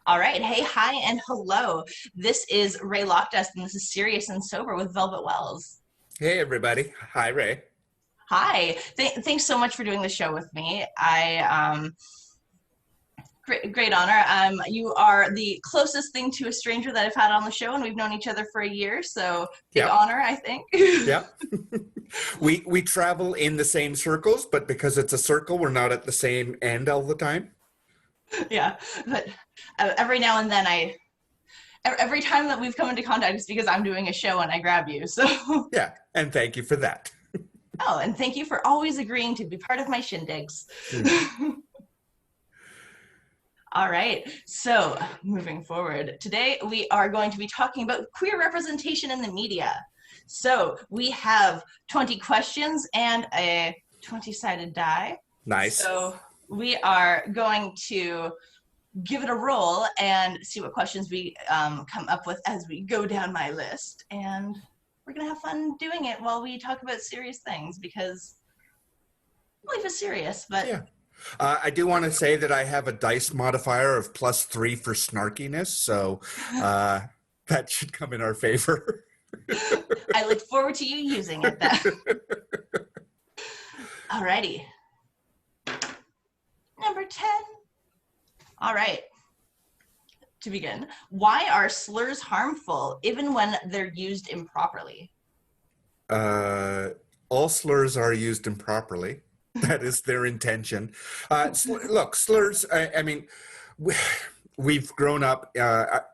All right. Hey, hi, and hello. This is Ray Lockdust, and this is Serious and Sober with Velvet Wells. Hey everybody. Hi Ray. Hi. Thanks so much for doing the show with me. Great honor. You are the closest thing to a stranger that I've had on the show, and we've known each other for a year, so big Yep. honor, I think. Yep. We travel in the same circles, but because it's a circle, we're not at the same end all the time. Yeah, but every now and then every time that we've come into contact, it's because I'm doing a show and I grab you. So, Yeah, and thank you for that. oh, and thank you for always agreeing to be part of my shindigs. Hmm. All right, so moving forward, today we are going to be talking about queer representation in the media. So we have 20 questions and a 20-sided die. Nice. So we are going to give it a roll and see what questions we come up with as we go down my list. And we're going to have fun doing it while we talk about serious things because life is serious, but Yeah. I do want to say that I have a dice modifier of +3 for snarkiness, so that should come in our favor. I look forward to you using it then. Alrighty. Number 10. All right. To begin, why are slurs harmful even when they're used improperly? Uh, all slurs are used improperly. That is their intention. Look, slurs, I mean, we, we've grown up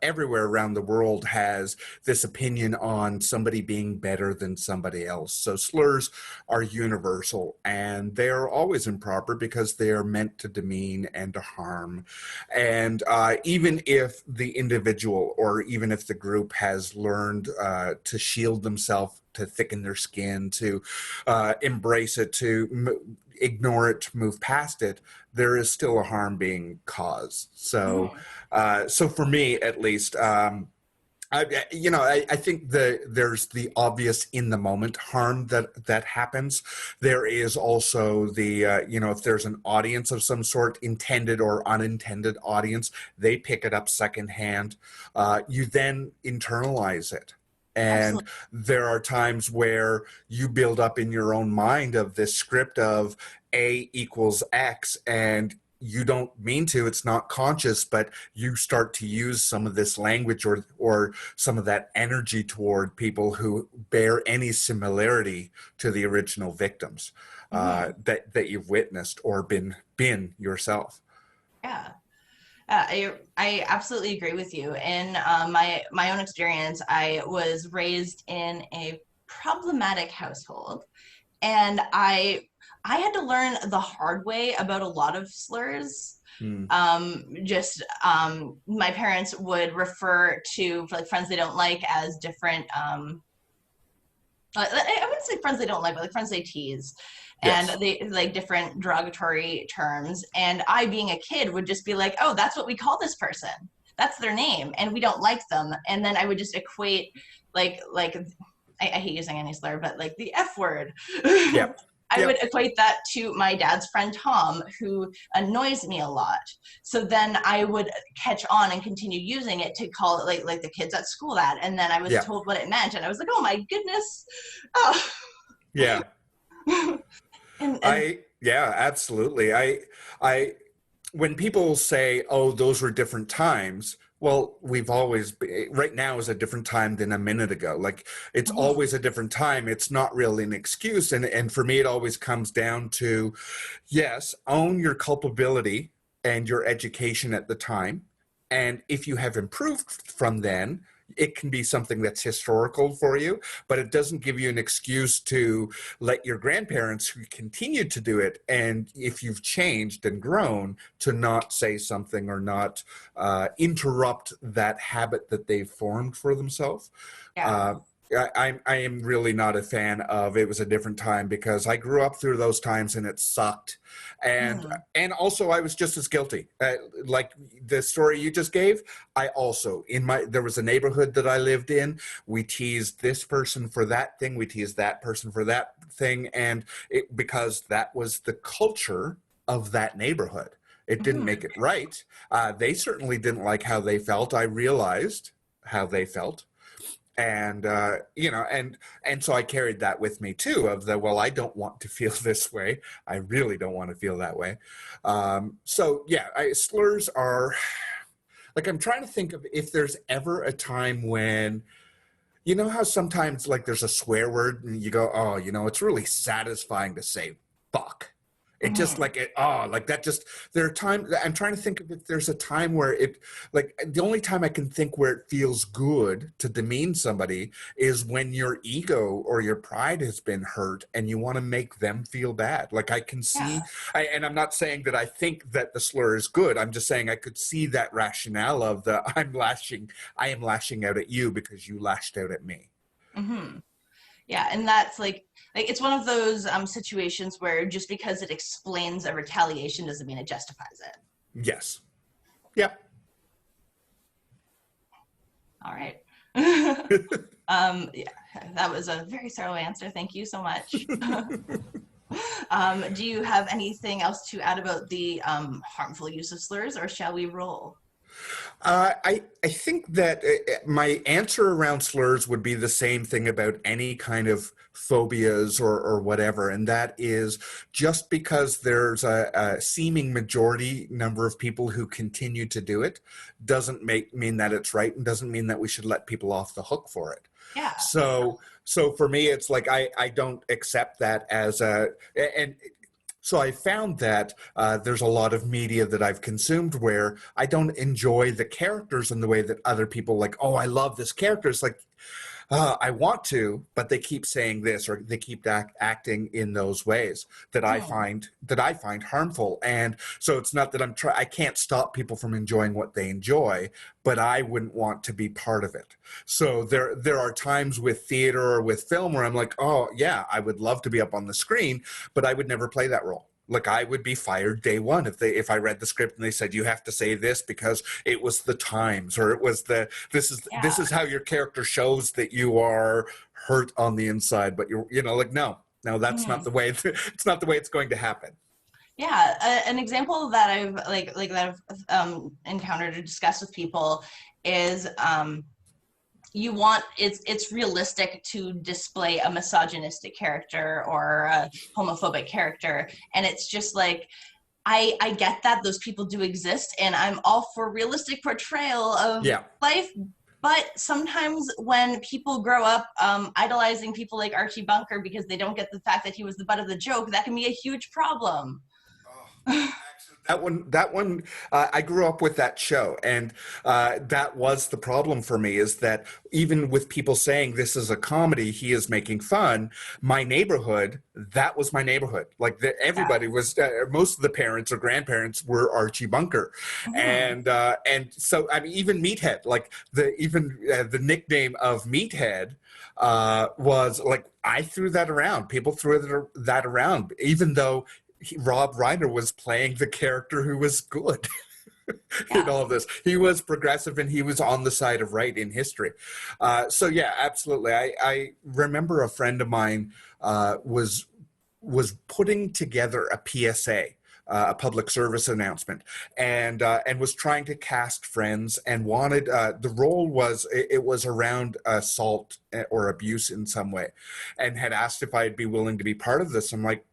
everywhere around the world has this opinion on somebody being better than somebody else. So slurs are universal and they're always improper because they are meant to demean and to harm. And even if the individual or even if the group has learned to shield themselves, to thicken their skin, to embrace it, to ignore it, to move past it, there is still a harm being caused. So, Mhm. so for me, at least, I think there's the obvious in the moment harm that happens. There is also the, if there's an audience of some sort, intended or unintended audience, they pick it up secondhand. You then internalize it. And Absolutely. there are times where you build up in your own mind of this script of A equals X, and you don't mean to, it's not conscious, but you start to use some of this language or some of that energy toward people who bear any similarity to the original victims Mm-hmm. that you've witnessed or been yourself. Yeah. I absolutely agree with you. In my own experience, I was raised in a problematic household, and I had to learn the hard way about a lot of slurs. Hmm. My parents would refer to like friends they don't like as different. I wouldn't say friends they don't like, but like friends they tease, and Yes. they like different derogatory terms. And I, being a kid, would just be like, "Oh, that's what we call this person. That's their name, and we don't like them." And then I would just equate like I hate using any slur, but like the F word. Yep. I would Yep. equate that to my dad's friend Tom, who annoys me a lot. So then I would catch on and continue using it to call it like the kids at school that, and then I was Yeah. told what it meant, and I was like, oh my goodness, oh. Yeah. And Yeah, absolutely. When people say, "Oh, those were different times," well, right now is a different time than a minute ago. Like it's mhm, always a different time. It's not really an excuse, and for me, it always comes down to, yes, own your culpability and your education at the time, and if you have improved from then. It can be something that's historical for you, but it doesn't give you an excuse to let your grandparents who continued to do it, and if you've changed and grown, to not say something or not interrupt that habit that they've formed for themselves. yeah. Uh, I am really not a fan of it was a different time because I grew up through those times and it sucked, and Mhm. also I was just as guilty. Like the story you just gave, I also there was a neighborhood that I lived in. We teased this person for that thing, we teased that person for that thing, and because that was the culture of that neighborhood. It didn't Mhm. make it right. They certainly didn't like how they felt. I realized how they felt. And and so I carried that with me too, of the, well, I don't want to feel this way. I really don't want to feel that way. So yeah, slurs are like, I'm trying to think of if there's ever a time when, you know how sometimes like there's a swear word and you go, oh, it's really satisfying to say fuck. It just Mhm. like it, oh, like that just, there are times, I'm trying to think of if there's a time where it, like the only time I can think where it feels good to demean somebody is when your ego or your pride has been hurt and you want to make them feel bad. Like I can see, Yeah. and I'm not saying that I think that the slur is good. I'm just saying I could see that rationale of the, I am lashing out at you because you lashed out at me. Mhm. Yeah, and that's like it's one of those situations where just because it explains a retaliation doesn't mean it justifies it. Yes. Yep. All right. Yeah, that was a very thorough answer. Thank you so much. Do you have anything else to add about the harmful use of slurs, or shall we roll? I think that my answer around slurs would be the same thing about any kind of phobias or whatever, and that is just because there's a seeming majority number of people who continue to do it doesn't mean that it's right, and doesn't mean that we should let people off the hook for it. Yeah. So for me, it's like I don't accept that as a, and so I found that there's a lot of media that I've consumed where I don't enjoy the characters in the way that other people like, oh, I love this character. It's like, I want to, but they keep saying this or they keep acting in those ways Hmm. that I find harmful. And so it's not that I can't stop people from enjoying what they enjoy, but I wouldn't want to be part of it. So there are times with theater or with film where I'm like, oh yeah, I would love to be up on the screen, but I would never play that role. Like I would be fired day one if I read the script and they said you have to say this because it was the times or it was the this Yeah. is how your character shows that you are hurt on the inside, but like no, that's not Mhm. the way it's not the way it's going to happen. Yeah, an example that I've that I've encountered or discussed with people is you want it's realistic to display a misogynistic character or a homophobic character, and it's just like I get that those people do exist, and I'm all for realistic portrayal of Yeah. life. But sometimes when people grow up idolizing people like Archie Bunker because they don't get the fact that he was the butt of the joke, that can be a huge problem. Oh, actually, that one, I grew up with that show, and that was the problem for me. Is that even with people saying this is a comedy, he is making fun. My neighborhood, that was my neighborhood. Like Yeah. everybody was, most of the parents or grandparents were Archie Bunker, Mhm. and so I mean, even Meathead, like the nickname of Meathead was like I threw that around. People threw that around, even though Rob Reiner was playing the character who was good in Yeah. all this. He was progressive and he was on the side of right in history. So yeah, absolutely. I remember a friend of mine was putting together a PSA. A public service announcement, and was trying to cast friends, and wanted the role was it was around assault or abuse in some way, and had asked if I'd be willing to be part of this. I'm like,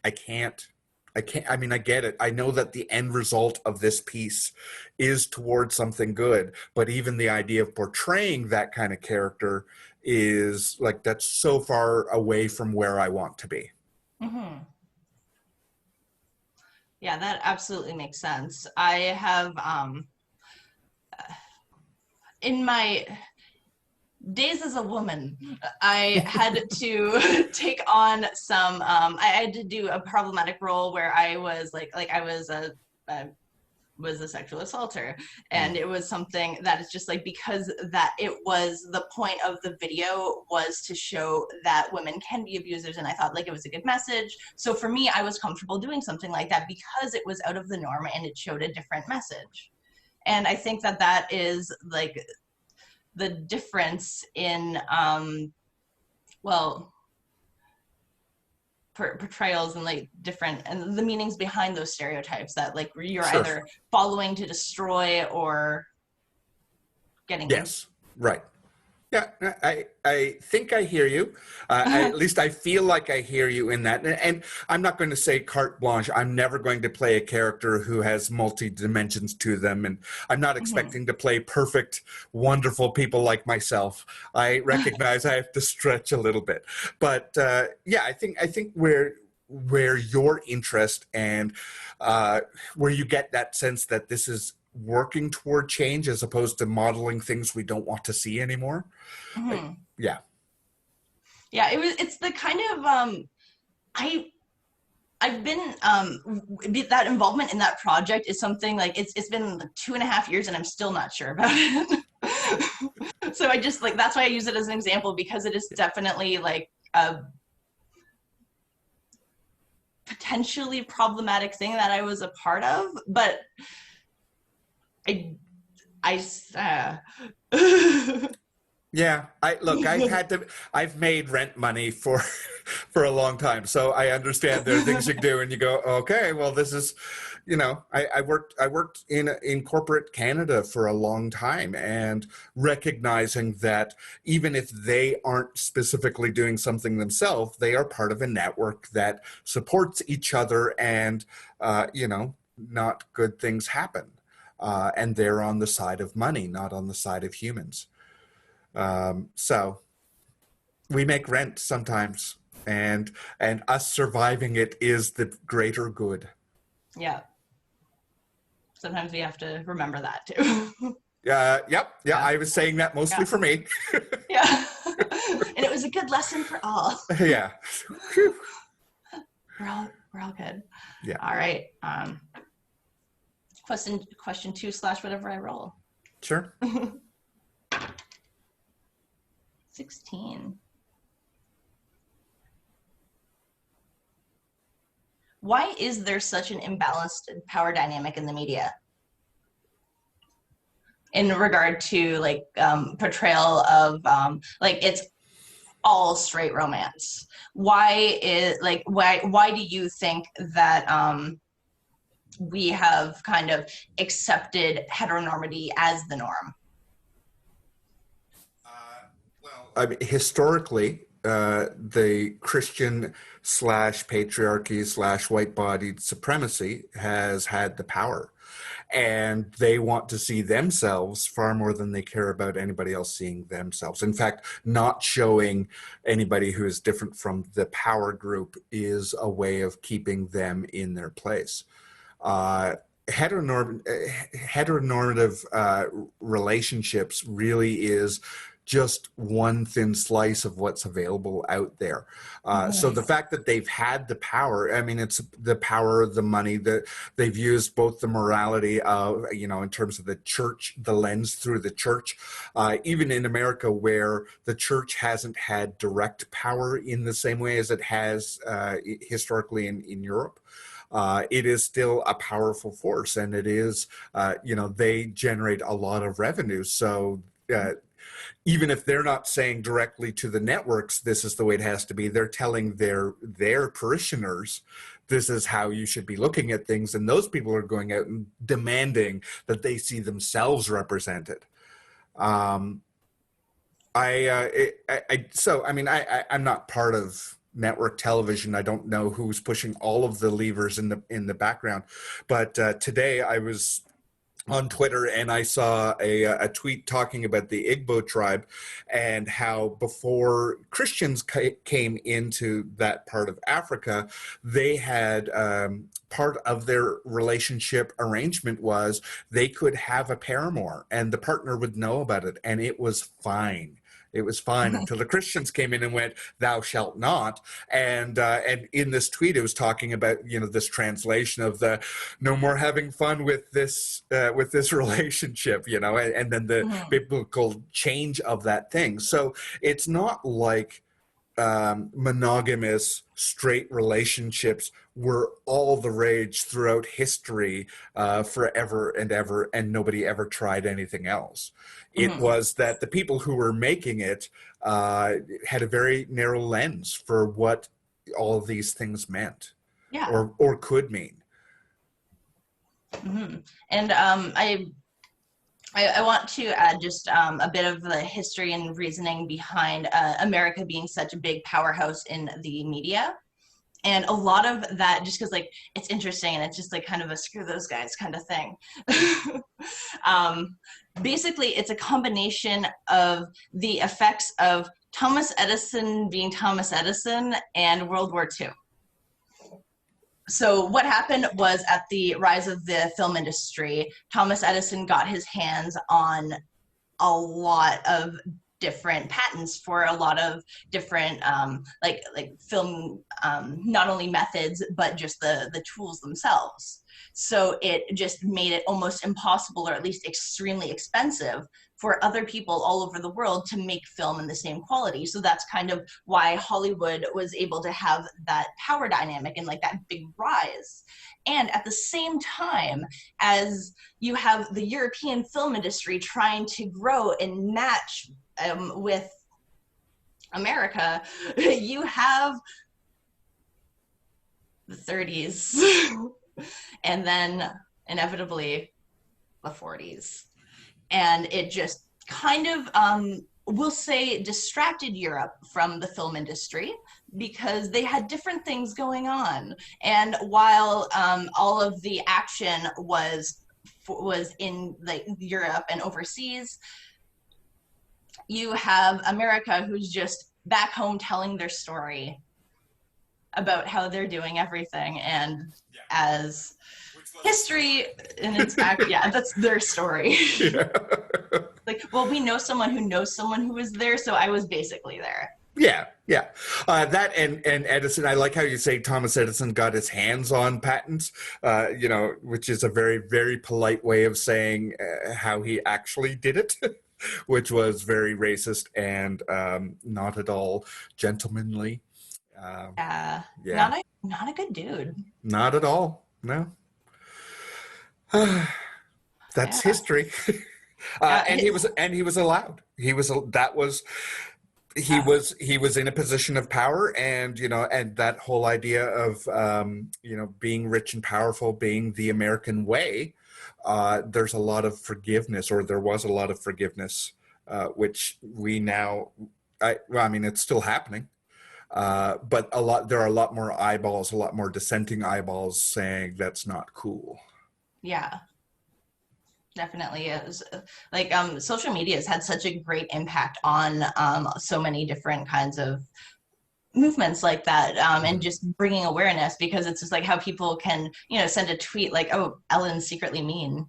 I can't. I can't. I mean, I get it. I know that the end result of this piece is towards something good, but even the idea of portraying that kind of character is like that's so far away from where I want to be. Mhm. Yeah, that absolutely makes sense. I have in my days as a woman, I had to take on some. I had to do a problematic role where I was like I was a was a sexual assaulter, and it was something that is just like because that it was the point of the video was to show that women can be abusers, and I thought like it was a good message. So for me, I was comfortable doing something like that because it was out of the norm and it showed a different message. And I think that that is like the difference in well portrayals and like different and the meanings behind those stereotypes that like you're Sure. either following to destroy or getting. Yes. Right. Yeah, I think I hear you. At least I feel like I hear you in that. And I'm not going to say carte blanche. I'm never going to play a character who has multi dimensions to them. And I'm not Mhm. expecting to play perfect, wonderful people like myself. I recognize I have to stretch a little bit. But yeah, I think where your interest and where you get that sense that this is working toward change as opposed to modeling things we don't want to see anymore. Mhm. Yeah. Yeah, it's the kind of I I've been that involvement in that project is something like it's been like 2.5 years and I'm still not sure about it. So I just like that's why I use it as an example because it is definitely like a potentially problematic thing that I was a part of, but I I Yeah, I look, I've made rent money for for a long time. So I understand there are things you can do and you go, okay, well this is, I worked in corporate Canada for a long time, and recognizing that even if they aren't specifically doing something themselves, they are part of a network that supports each other, and not good things happen. And they're on the side of money, not on the side of humans. So we make rent sometimes, and us surviving it is the greater good. yeah, sometimes we have to remember that too. Yep, yeah. Yeah, I was saying that mostly yeah, for me. yeah. And it was a good lesson for all. Yeah. Whew. We're all good. Yeah. All right. Question two slash whatever I roll. Sure. 16. Why is there such an imbalanced power dynamic in the media in regard to like portrayal of like it's all straight romance? Why do you think that we have kind of accepted heteronormity as the norm? I mean, historically, the Christian slash patriarchy slash white bodied supremacy has had the power. And they want to see themselves far more than they care about anybody else seeing themselves. In fact, not showing anybody who is different from the power group is a way of keeping them in their place. Uh, heteronormative relationships really is just one thin slice of what's available out there. So Mm-hmm. the fact that they've had the power, I mean, it's the power of the money that they've used, both the morality of, in terms of the church, the lens through the church, even in America, where the church hasn't had direct power in the same way as it has historically in Europe. It is still a powerful force, and it is, they generate a lot of revenue. So even if they're not saying directly to the networks, this is the way it has to be, they're telling their parishioners, this is how you should be looking at things, and those people are going out and demanding that they see themselves represented. Um, I'm not part of network television. I don't know who's pushing all of the levers in the background, but today I was on Twitter and I saw a tweet talking about the Igbo tribe and how before Christians came into that part of Africa, they had part of their relationship arrangement was they could have a paramour and the partner would know about it, and it was fine. It was fine until the Christians came in and went, "Thou shalt not." And in this tweet, it was talking about this translation of the no more having fun with this relationship, and then the Mm-hmm. biblical change of that thing. So it's not like monogamous straight relationships were all the rage throughout history forever and ever, and nobody ever tried anything else. It Mm-hmm. was that the people who were making it had a very narrow lens for what all of these things meant Yeah. or could mean. Hmm. And I want to add just a bit of the history and reasoning behind America being such a big powerhouse in the media. And a lot of that, just because like it's interesting and it's just like kind of a screw those guys kind of thing. um, Basically, it's a combination of the effects of Thomas Edison being Thomas Edison and World War II. So what happened was at the rise of the film industry, Thomas Edison got his hands on a lot of different patents for a lot of different like film not only methods but just the tools themselves. So it just made it almost impossible, or at least extremely expensive, for other people all over the world to make film in the same quality. So that's kind of why Hollywood was able to have that power dynamic and like that big rise. And at the same time, as you have the European film industry trying to grow and match with America, you have the 30s and then inevitably the 40s. And it just kind of, we'll say, distracted Europe from the film industry because they had different things going on. And while all of the action was in like Europe and overseas, you have America who's just back home telling their story about how they're doing everything. And as history and its act, yeah, that's their story. Yeah. Like, well, we know someone who knows someone who was there, so I was basically there. Yeah, yeah. That and Edison. I like how you say Thomas Edison got his hands on patents. Which is a very very polite way of saying how he actually did it, which was very racist and not at all gentlemanly. Yeah, Yeah, not a good dude. not at all. No. That's Yeah, history. yeah, And he was allowed. yeah, He was in a position of power, and and that whole idea of being rich and powerful being the American way. There's a lot of forgiveness, or there was a lot of forgiveness, which we now. I mean, it's still happening. But there are a lot more eyeballs, a lot more dissenting eyeballs saying that's not cool. yeah. Definitely is. Like social media has had such a great impact on so many different kinds of movements like that, and Mhm. just bringing awareness, because it's just like how people can send a tweet like, oh, Ellen's secretly mean.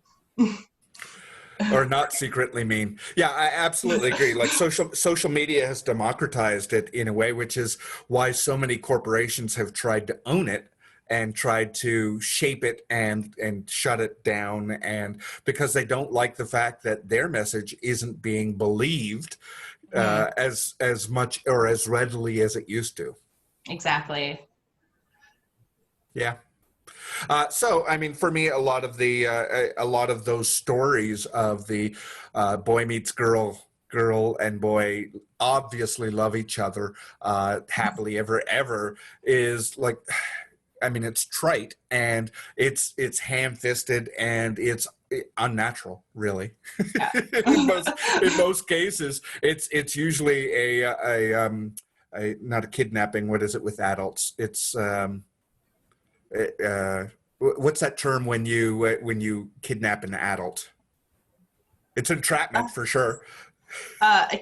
Or not secretly mean. Yeah, I absolutely agree. Like social media has democratized it in a way, which is why so many corporations have tried to own it and tried to shape it and shut it down, and because they don't like the fact that their message isn't being believed Mm, as much or as readily as it used to. exactly. Yeah. So, I mean, for me, a lot of those stories of the boy meets girl, girl and boy obviously love each other happily ever is like, I mean, it's trite and it's ham-fisted and it's unnatural, really. Yeah. In most cases, it's usually a not a kidnapping. What is it with adults? It's uh, what's that term when you kidnap an adult? It's entrapment for sure.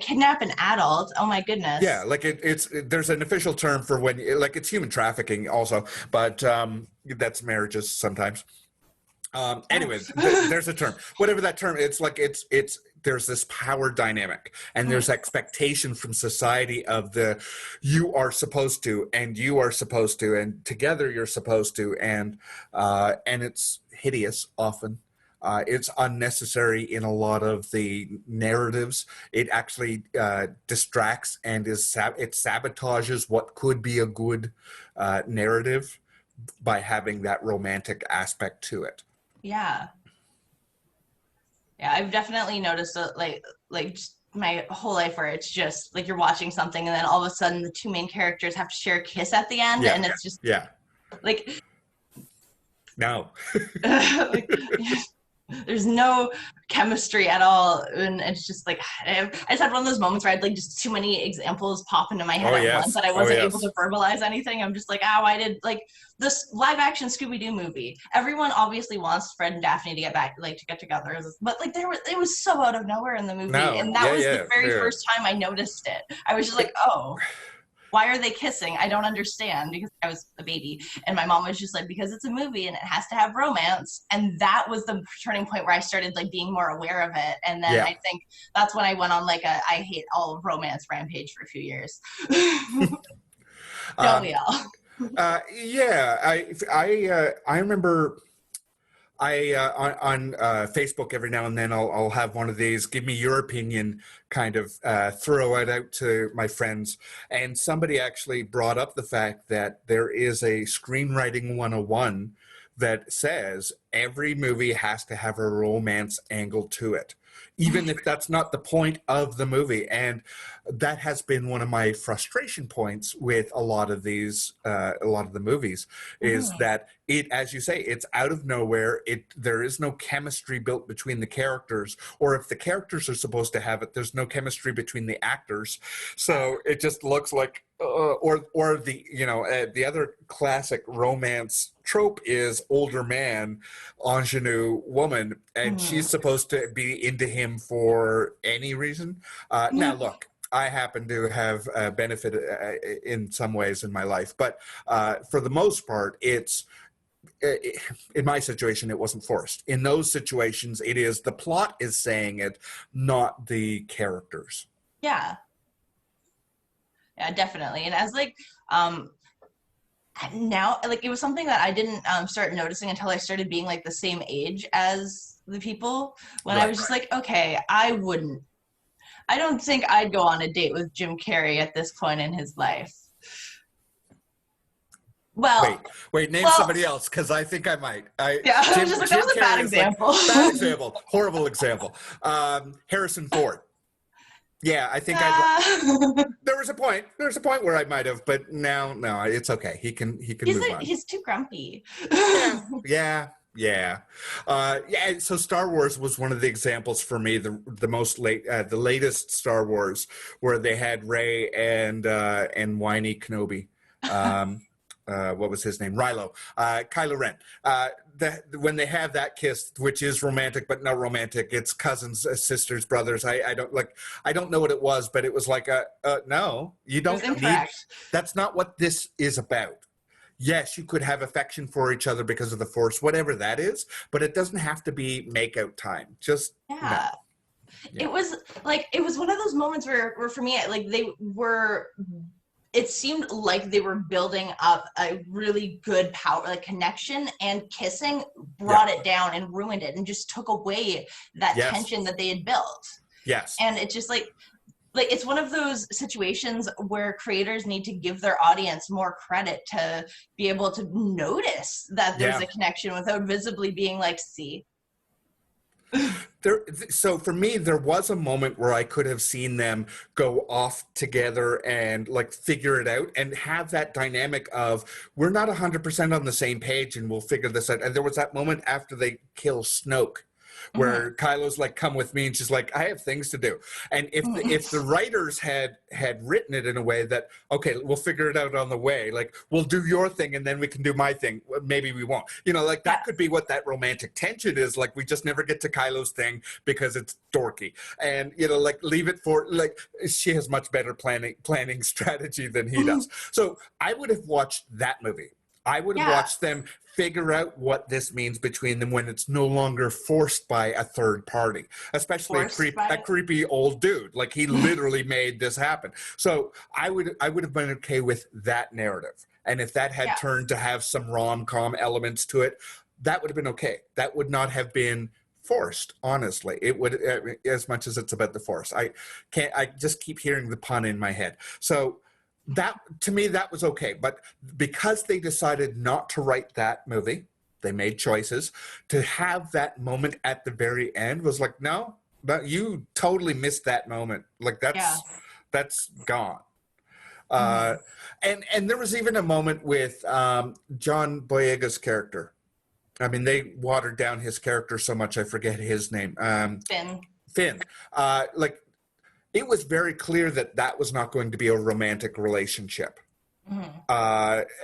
Kidnap an adult, oh my Yeah, goodness. like there's an official term for when like it's human trafficking also, but that's marriages sometimes. Anyway, Oh. there's a term. Whatever that term, it's like it's there's this power dynamic and there's expectation from society of the you are supposed to and you are supposed to and together you're supposed to and it's hideous often. It's unnecessary in a lot of the narratives. It actually distracts and it sabotages what could be a good narrative by having that romantic aspect to it. Yeah, yeah, I've definitely noticed that, like my whole life where it's just like you're watching something and then all of a sudden the two main characters have to share a kiss at the end, Yeah, and it's just yeah. like, No. like there's no chemistry at all, and it's just like I just had one of those moments where I had like just too many examples pop into my head Oh at once yes. that I Oh wasn't able yes. to verbalize anything. I'm just like, oh, I did like this live action Scooby-Doo movie. Everyone obviously wants Fred and Daphne to get back, like to get together, but like it was so out of nowhere in the movie, No. and that Yeah, was the yeah, very yeah. first time I noticed it. I was just like, oh, why are they kissing? I don't understand, because I was a baby. And my mom was just like, because it's a movie and it has to have romance. And that was the turning point where I started like being more aware of it. And then Yeah. I think that's when I went on like a I hate all romance rampage for a few years. Don't Um, we all? yeah. I remember on Facebook every now and then I'll have one of these. Give me your opinion, kind of throw it out to my friends. And somebody actually brought up the fact that there is a screenwriting 101 that says every movie has to have a romance angle to it, even if that's not the point of the movie. And that has been one of my frustration points with a lot of a lot of the movies, is Mhm. that it, as you say, it's out of nowhere. There is no chemistry built between the characters, or if the characters are supposed to have it, there's no chemistry between the actors. So it just looks like, or the the other classic romance trope is older man, ingenue woman, and she's Mhm. supposed to be into him for any reason. Now, look, I happen to have benefited in some ways in my life, but for the most part, it's in my situation, it wasn't forced. In those situations, it is the plot is saying it, not the characters. Yeah, yeah, definitely. And as like um now, like it was something that I didn't start noticing until I started being like the same age as the people, when I Right. was just like, okay, I don't think I'd go on a date with Jim Carrey at this point in his life. Well, Wait, name well, somebody else, because I think I might. yeah, I was Jim just like, that Jim was a bad Carrey is like example. bad example, horrible example. Harrison Ford. Yeah, I think I'd. uh, There was a point. There was a point where I might have, but now, no, it's okay. He can move on. he's too grumpy. Yeah, yeah, yeah, yeah. So Star Wars was one of the examples for me. The latest Star Wars, where they had Rey and whiny Kenobi. Um, what was his name? Kylo Ren. When they have that kiss, which is romantic but not romantic, it's cousins, sisters, brothers. I don't know what it was, but it was like no, you It was don't need. incorrect. That's not what this is about. Yes, you could have affection for each other because of the force, whatever that is, but it doesn't have to be make out time. Just no. Yeah. Yeah. It was one of those moments where for me, like it seemed like they were building up a really good power, like connection, and kissing Yeah. brought it down and ruined it and just took away that Yes. tension that they had built. Yes. And it's just like it's one of those situations where creators need to give their audience more credit to be able to notice that there's Yeah. a connection without visibly being like, see. So for me, there was a moment where I could have seen them go off together and like figure it out and have that dynamic of we're not 100% on the same page and we'll figure this out. And there was that moment after they kill Snoke, Mhm. where Kylo's like, "Come with me," and she's like, "I have things to do." And if the writers had written it in a way that, okay, we'll figure it out on the way, like we'll do your thing and then we can do my thing. Well, maybe we won't, like that could be Yes. what that romantic tension is. Like we just never get to Kylo's thing because it's dorky, and like leave it for like she has much better planning strategy than he does. So I would have watched that movie. I would have Yeah. watched them figure out what this means between them when it's no longer forced by a third party, especially Forced a by creepy old dude. Like he it. literally made this happen. So I would have been okay with that narrative. And if that had Yeah. turned to have some rom-com elements to it, that would have been okay. That would not have been forced, honestly. It would, as much as it's about the force. I just keep hearing the pun in my head. So that, to me, that was okay. But because they decided not to write that movie, they made choices. To have that moment at the very end was like, no, But you totally missed that moment. Like Yeah. that's gone. Hmm. Uh, and there was even a moment with John Boyega's character. I mean, they watered down his character so much I forget his name. Finn. Finn. Like it was very clear that that was not going to be a romantic relationship. Hmm.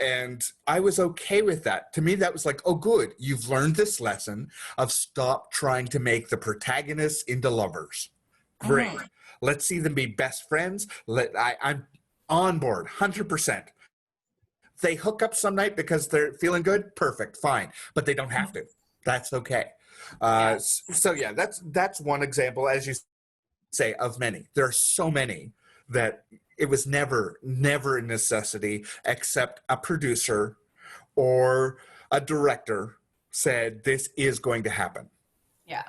And I was okay with that. To me, that was like, oh, good. You've learned this lesson of stop trying to make the protagonists into lovers. Great. Hmm. Let's see them be best friends. I'm on board, 100%. They hook up some night because they're feeling good. Perfect, fine. But they don't have to. That's okay. Yeah. So yeah, that's one example, as you say, of many. There are so many that it was never a necessity, except a producer or a director said this is going to happen. Yeah.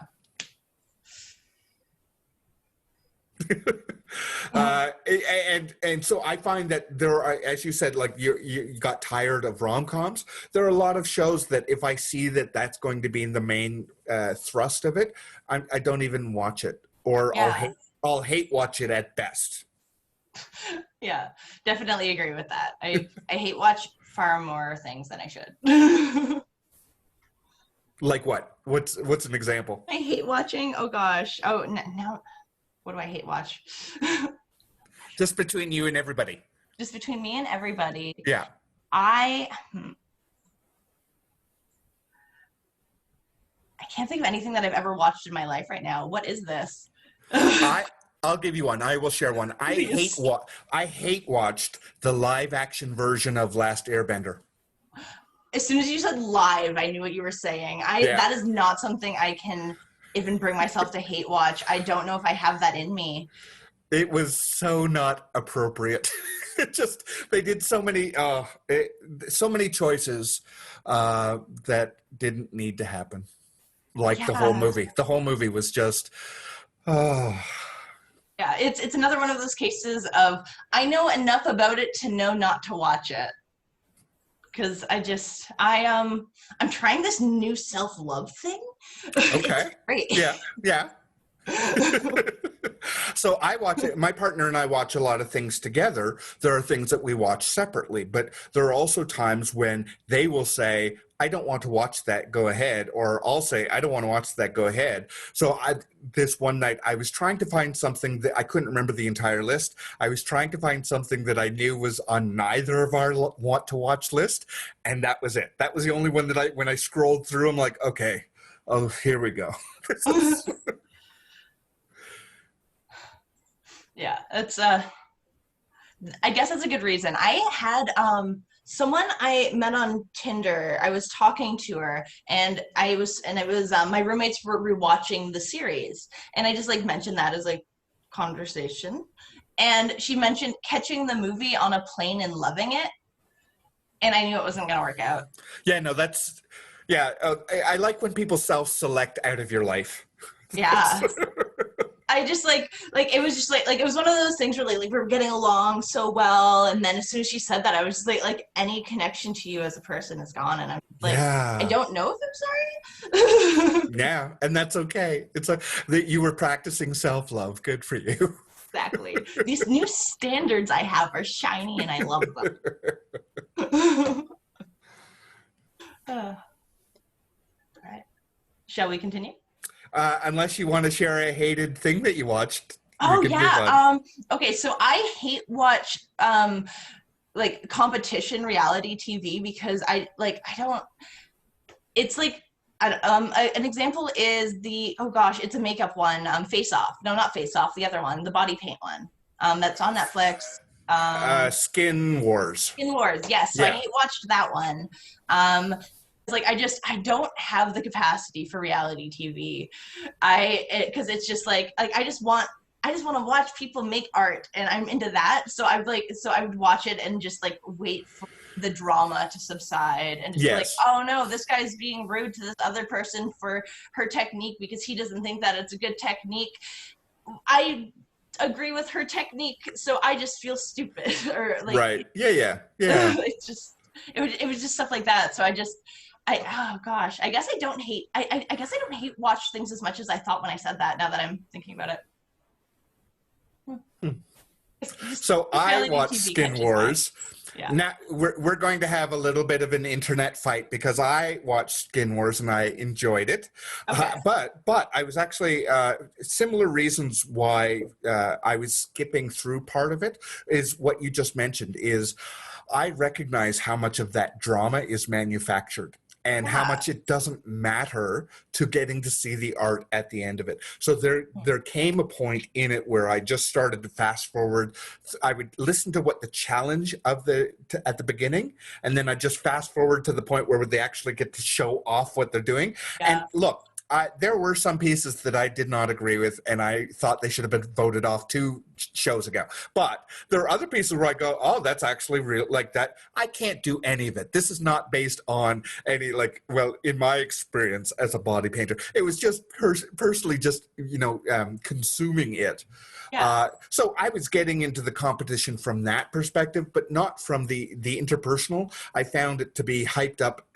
And so I find that there are, as you said, like you got tired of rom-coms. There are a lot of shows that if I see that that's going to be in the main thrust of it, I don't even watch it, or Yeah. I'll hate watch it at best. Yeah. Definitely agree with that. I hate watch far more things than I should. Like what? What's an example? I hate watching. Oh gosh. Oh, now what do I hate watch? Just between you and everybody. Just between me and everybody. Yeah. I I can't think of anything that I've ever watched in my life right now. What is this? I I'll give you one. I will share one. Please. I hate watched the live action version of Last Airbender. As soon as you said live, I knew what you were saying. I Yeah. That is not something I can even bring myself to hate watch. I don't know if I have that in me. It was so not appropriate. It just they did so many choices that didn't need to happen. Like the whole Yeah. movie. The whole movie was just oh Yeah, it's another one of those cases of I know enough about it to know not to watch it. Because I'm trying this new self-love thing. It's okay. great. Yeah. Yeah. So I watch it. My partner and I watch a lot of things together. There are things that we watch separately, but there are also times when they will say, "I don't want to watch that. Go ahead," or I'll say, "I don't want to watch that. Go ahead." So this one night, I was trying to find something that I couldn't remember the entire list. I was trying to find something that I knew was on neither of our want to watch list, and that was it. That was the only one that when I scrolled through, I'm like, okay, oh, here we go. This is Yeah, it's I guess that's a good reason. I had someone I met on Tinder. I was talking to her and it was my roommates were rewatching the series and I just like mentioned that as like conversation. And she mentioned catching the movie on a plane and loving it, and I knew it wasn't going to work out. Yeah, no, that's yeah. I like when people self-select out of your life. Yeah. I just like it was just like it was one of those things where like we were getting along so well, and then as soon as she said that, I was just like any connection to you as a person is gone, and I'm like I Yeah, don't know if I'm sorry. yeah, and that's okay. It's like that you were practicing self-love. Good for you. Exactly. These new standards I have are shiny, and I love them. All right. Shall we continue? Unless you want to share a hated thing that you watched, we Oh can move yeah. on. Okay, so I hate watch like competition reality TV because I don't it's like an example is the oh gosh, it's a makeup one, Face Off. No, not Face Off, the other one, the body paint one. That's on Netflix. Skin Wars. Skin Wars, yes. So I Yeah. hate watched that one. It's like I don't have the capacity for reality TV. Because it's just like I just want to watch people make art, and I'm into that. So I would watch it and just like wait for the drama to subside and just be like, Yes. oh no, this guy's being rude to this other person for her technique because he doesn't think that it's a good technique. I agree with her technique, so I just feel stupid or like Right. Yeah. Yeah. Yeah. it's just it was just stuff like that. So oh gosh, I guess I don't hate. I guess I don't hate watch things as much as I thought when I said that. Now that I'm thinking about it, Hmm. So just I reality watched TV Skin catches my. Wars. Yeah. Now we're going to have a little bit of an internet fight because I watched Skin Wars and I enjoyed it, Okay. but I was actually similar reasons why I was skipping through part of it is what you just mentioned is I recognize how much of that drama is manufactured and how Yeah. much it doesn't matter to getting to see the art at the end of it. So there came a point in it where I just started to fast forward. I would listen to what the challenge of at the beginning, and then I just fast forward to the point where they actually get to show off what they're doing. Yeah. And look, there were some pieces that I did not agree with, and I thought they should have been voted off 2 shows ago. But there are other pieces where I go, "Oh, that's actually real." Like that, I can't do any of it. This is not based on any like. Well, in my experience as a body painter, it was just personally just consuming it. Yeah. So I was getting into the competition from that perspective, but not from the interpersonal. I found it to be hyped up.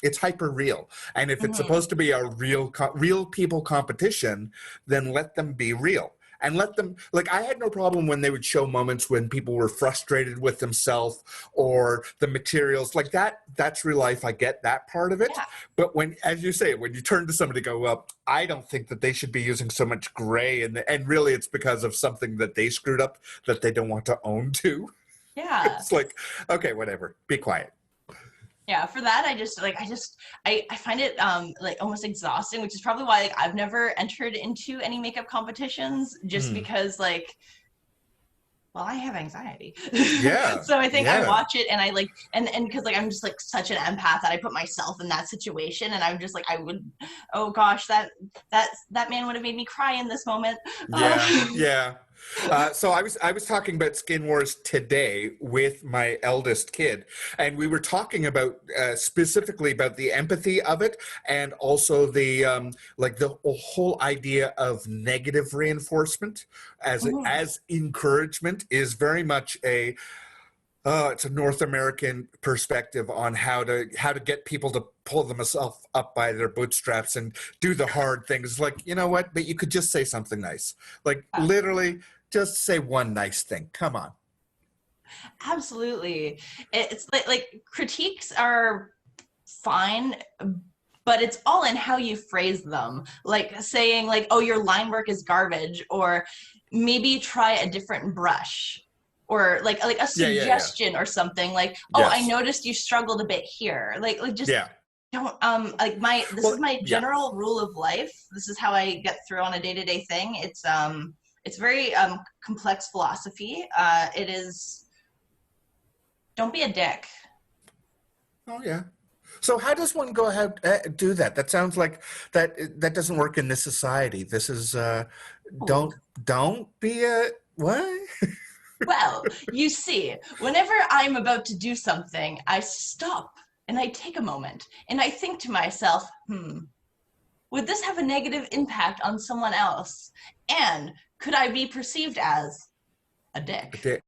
It's hyper real, and if it's Hmm. supposed to be a real people competition, then let them be real. And let them like I had no problem when they would show moments when people were frustrated with themselves or the materials like that. That's real life. I get that part of it. Yeah. But when, as you say, when you turn to somebody and go, well, I don't think that they should be using so much gray, and really it's because of something that they screwed up that they don't want to own to. Yeah. It's like, okay, whatever, be quiet. Yeah, for that I find it like almost exhausting, which is probably why like I've never entered into any makeup competitions just Hmm. because like well, I have anxiety. Yeah, So I think I yeah. watch it and I like and because like I'm just like such an empath that I put myself in that situation and I'm just like I would oh gosh that man would have made me cry in this moment. Yeah, yeah. So I was talking about Skin Wars today with my eldest kid, and we were talking about specifically about the empathy of it, and also the like the whole idea of negative reinforcement Mhm. as encouragement is very much it's a North American perspective on how to get people to pull themselves up by their bootstraps and do the hard things. Like, you know what? But you could just say something nice. Like literally, just say one nice thing. Come on. Absolutely. It's like critiques are fine, but it's all in how you phrase them. Like saying like, "Oh, your line work is garbage," or maybe try a different brush, or like a Yeah, yeah, yeah. suggestion or something. Like, "Oh, I Yes. noticed you struggled a bit here." Like just Yeah. don't like my this Well, is my yeah. general rule of life. This is how I get through on a day-to-day thing. It's very complex philosophy. It is don't be a dick. Oh, yeah. So how does one go ahead do that? That sounds like that doesn't work in this society. This is Old. don't be a what? Well, you see, whenever I'm about to do something, I stop and I take a moment and I think to myself, would this have a negative impact on someone else? And could I be perceived as a dick? A dick.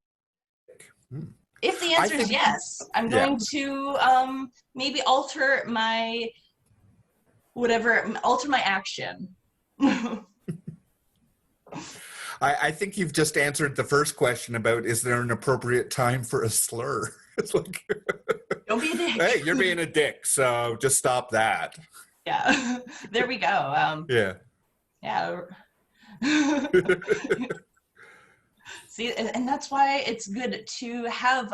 Hmm. If the I answer is think yes, I'm yeah. going to maybe alter my alter my action. Don't I think you've just answered the first question about is there an appropriate time for a slur? It's like, be a dick. hey, you're being a dick, so just stop that. Yeah, there we go. Yeah. Yeah. See, and that's why it's good to have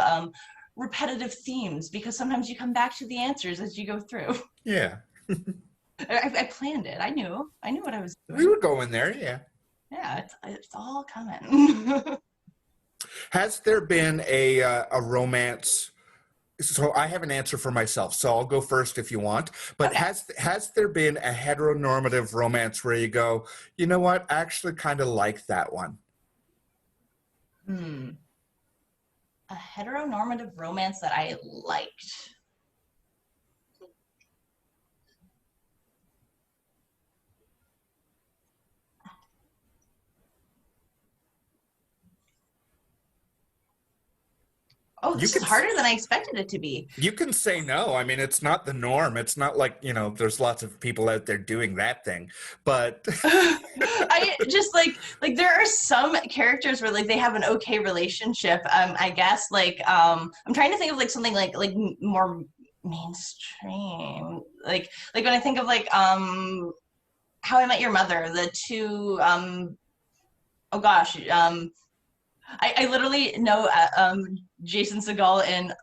repetitive themes because sometimes you come back to the answers as you go through. Yeah. I planned it. I knew what I was We doing. were going there, yeah. Yeah, it's all coming. Has there been a romance? So I have an answer for myself, so I'll go first if you want. But Okay. has there been a heteronormative romance where you go, you know what, I actually kind of like that one? Hmm. A heteronormative romance that I liked. Oh, You this is can harder than I expected it to be. you can say no. I mean, it's not the norm. It's not like, there's lots of people out there doing that thing. But I just like there are some characters where like they have an okay relationship. I guess I'm trying to think of like something like more mainstream. Like when I think of How I Met Your Mother, the two oh gosh, I literally know Jason Segel and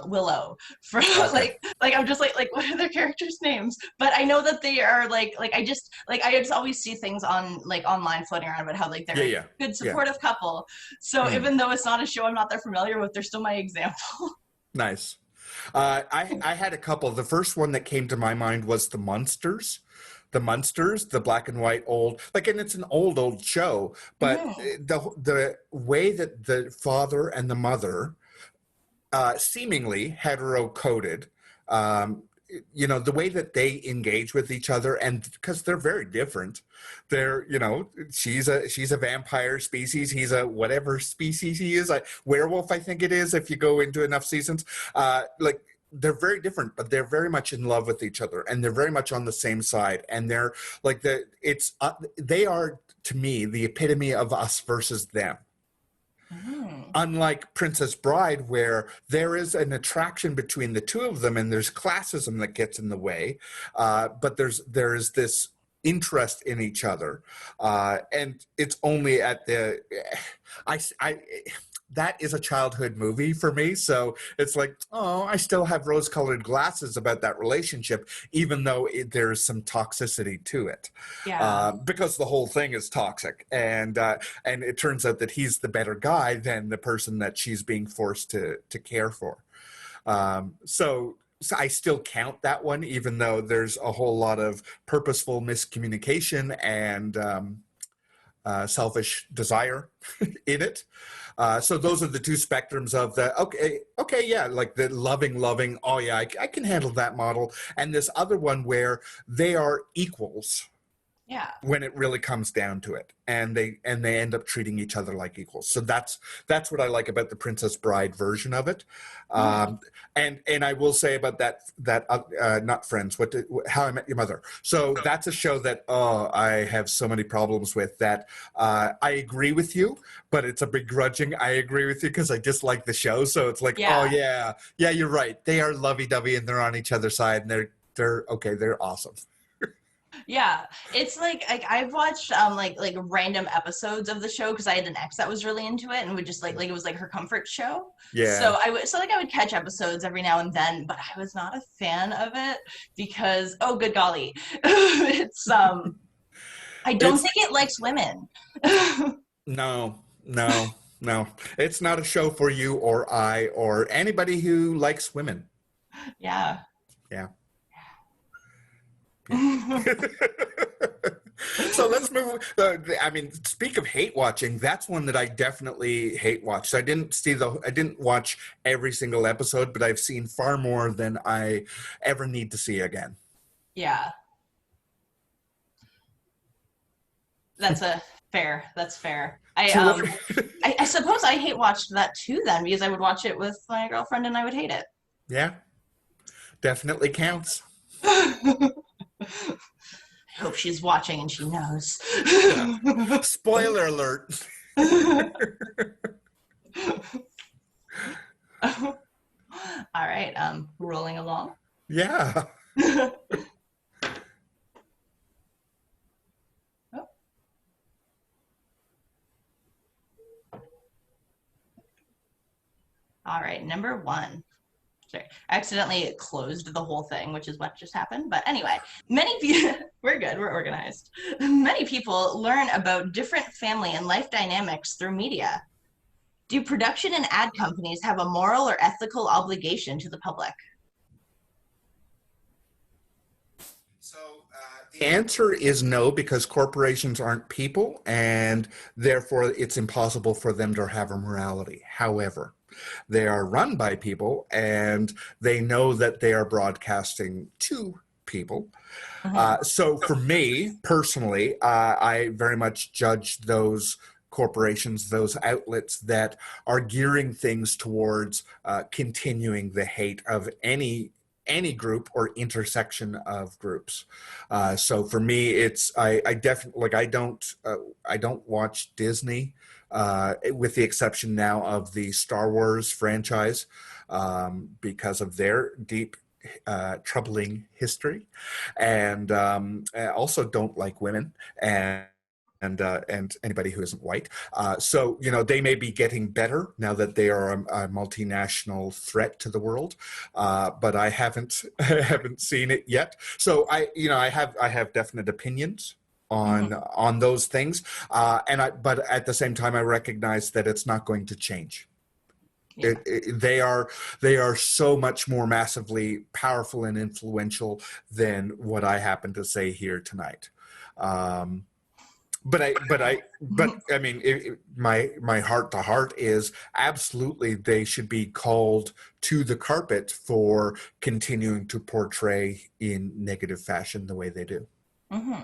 Willow from okay. I'm just like what are their characters' names? But I know that they are I just always see things on like online floating around about how like they're Yeah, a yeah. good Yeah. supportive couple. So Mm, even though it's not a show I'm not that familiar with, they're still my example. nice. I had a couple. The first one that came to my mind was the Munsters. The Munsters, the black and white old, like, and it's an old show, but Mhm. the way that the father and the mother, seemingly hetero coded, um, the way that they engage with each other, and because they're very different, they're, she's a vampire species, he's a whatever species he is, a werewolf, I think it is, if you go into enough seasons. Like, they're very different, but they're very much in love with each other, and they're very much on the same side, and they're like they are, to me, the epitome of us versus them. Mhm. Unlike Princess Bride, where there is an attraction between the two of them, and there's classism that gets in the way, but there is this interest in each other, and it's only at the I that is a childhood movie for me, so it's like, oh, I still have rose-colored glasses about that relationship, even though there's some toxicity to it, Yeah. because the whole thing is toxic, and it turns out that he's the better guy than the person that she's being forced to care for. So I still count that one, even though there's a whole lot of purposeful miscommunication and selfish desire in it. So those are the two spectrums of the okay, yeah, like the loving. Oh yeah, I can handle that model, and this other one where they are equals Yeah. when it really comes down to it, and they end up treating each other like equals. So that's what I like about the Princess Bride version of it. Hmm. um and I will say about that not Friends, How I Met Your Mother. So that's a show that, oh, I have so many problems with that. I agree with you, but it's a begrudging I agree with you, because I dislike the show. So it's like, oh Yeah. yeah, you're right, they are lovey-dovey and they're on each other's side, and they're okay, they're awesome. Yeah, it's like I've watched like random episodes of the show because I had an ex that was really into it and would just like it was like her comfort show. Yeah. So I would catch episodes every now and then, but I was not a fan of it because oh good golly, it's I don't It's think it likes women. No, no, no. It's not a show for you or I or anybody who likes women. Yeah. Yeah, yeah. So let's move. I mean, speak of hate watching. That's one that I definitely hate watch. So I didn't watch every single episode, but I've seen far more than I ever need to see again. Yeah, that's a fair. That's fair. So what? I suppose I hate watched that too then because I would watch it with my girlfriend and I would hate it. Yeah, definitely counts. I hope she's watching and she knows. Yeah. Spoiler alert. All right, rolling along. Yeah. Oh, all right, number one. Sorry, I accidentally closed the whole thing, which is what just happened. But anyway, many people, we're good, we're organized. Many people learn about different family and life dynamics through media. Do production and ad companies have a moral or ethical obligation to the public? So the answer is no, because corporations aren't people, and therefore it's impossible for them to have a morality. However, they are run by people, and they know that they are broadcasting to people. Mhm. So for me personally, I very much judge those corporations, those outlets that are gearing things towards continuing the hate of any group or intersection of groups. So for me, I definitely, like, I don't watch Disney, with the exception now of the Star Wars franchise, because of their deep, troubling history, and I also don't like women, and anybody who isn't white. So, they may be getting better now that they are a multinational threat to the world, but I haven't I haven't seen it yet. So I have definite opinions Mm-hmm. on those things, but at the same time I recognize that it's not going to change. Yeah. They are so much more massively powerful and influential than what I happen to say here tonight. Um, but I mean, my heart to heart is absolutely they should be called to the carpet for continuing to portray in negative fashion the way they do. Mm-hmm.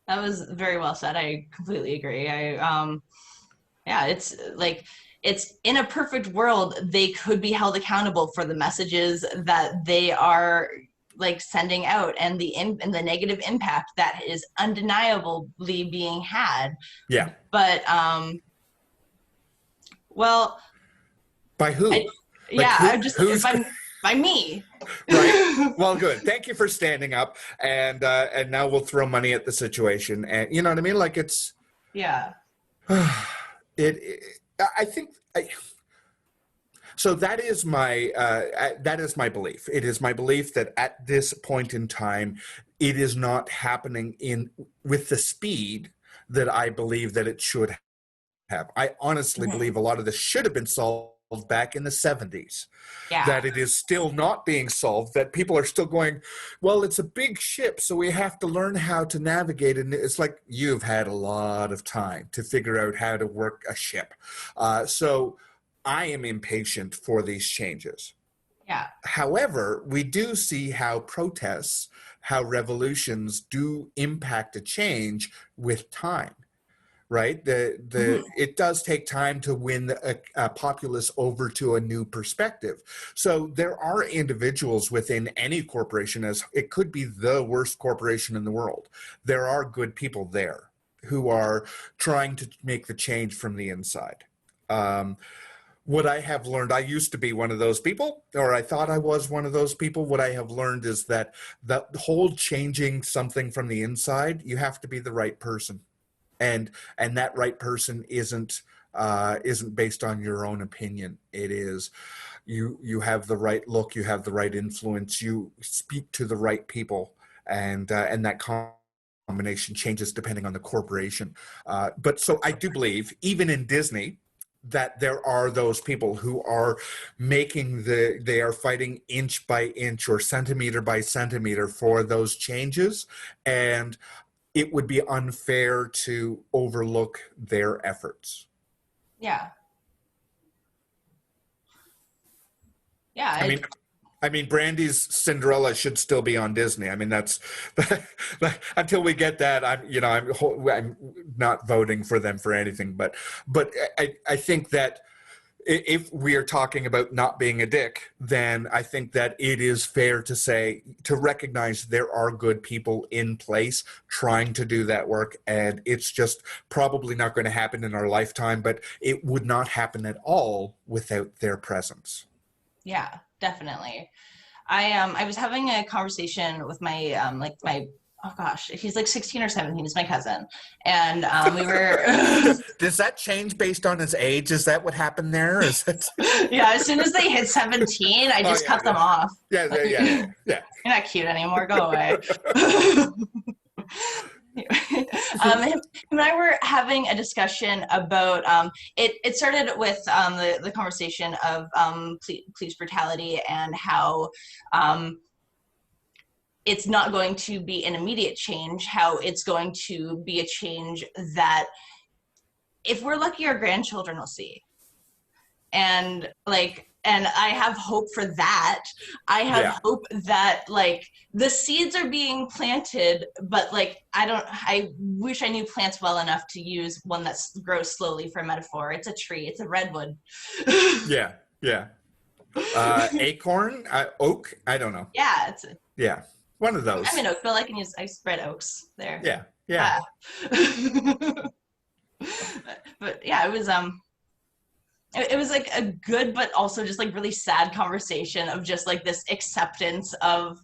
That was very well said. I completely agree. Yeah, it's like, it's in a perfect world, they could be held accountable for the messages that they are like sending out, and and the negative impact that is undeniably being had. Yeah. But well, By I, who? Like yeah, I just who's by me. right? Well, good. Thank you for standing up, and now we'll throw money at the situation, and you know what I mean. Like it's Yeah. it I think so that is my belief. It is my belief that at this point in time, it is not happening in with the speed that I believe that it should have. I honestly Mhm. believe a lot of this should have been solved back in the 70s, Yeah. that it is still not being solved, that people are still going, well, it's a big ship, so we have to learn how to navigate it. And it's like, you've had a lot of time to figure out how to work a ship. So I am impatient for these changes. Yeah. However, we do see how protests, how revolutions do impact a change with time, right? Mhm. It does take time to win a populace over to a new perspective. So there are individuals within any corporation, as it could be the worst corporation in the world. There are good people there who are trying to make the change from the inside. Um, what I have learned, I used to be one of those people, or I thought I was one of those people. What I have learned is that the whole changing something from the inside, you have to be the right person, and that right person isn't based on your own opinion. It is you have the right look, you have the right influence, you speak to the right people, and that combination changes depending on the corporation. But so I do believe, even in Disney, that there are those people who are they are fighting inch by inch or centimeter by centimeter for those changes, and it would be unfair to overlook their efforts. Yeah. Yeah. I mean, Brandy's Cinderella should still be on Disney. I mean, that's until we get that. I'm not voting for them for anything, but I think that if we are talking about not being a dick, then I think that it is fair to say, to recognize there are good people in place trying to do that work, and it's just probably not going to happen in our lifetime, but it would not happen at all without their presence. Yeah, definitely. I was having a conversation with my like my, oh gosh, he's like 16 or 17, he's my cousin. And we were Does that change based on his age? Is that what happened there? Is it? yeah, as soon as they hit 17, I Oh just yeah, cut them off. yeah, Like, yeah, yeah, you're yeah, yeah. not cute anymore, go away. Him and I were having a discussion about it started with the conversation of police brutality, and how um, it's not going to be an immediate change, how it's going to be a change that, if we're lucky, our grandchildren will see. and I have hope for that. I have Yeah. hope that like the seeds are being planted, but like I wish I knew plants well enough to use one that grows slowly for a metaphor. It's a tree, it's a redwood. Yeah. Yeah. Acorn, oak. I don't know. Yeah, Yeah. One of I'm those. in Oakville. I spread oaks there. Yeah. Yeah. Ah. But yeah, it was like a good but also just like really sad conversation of just like this acceptance of,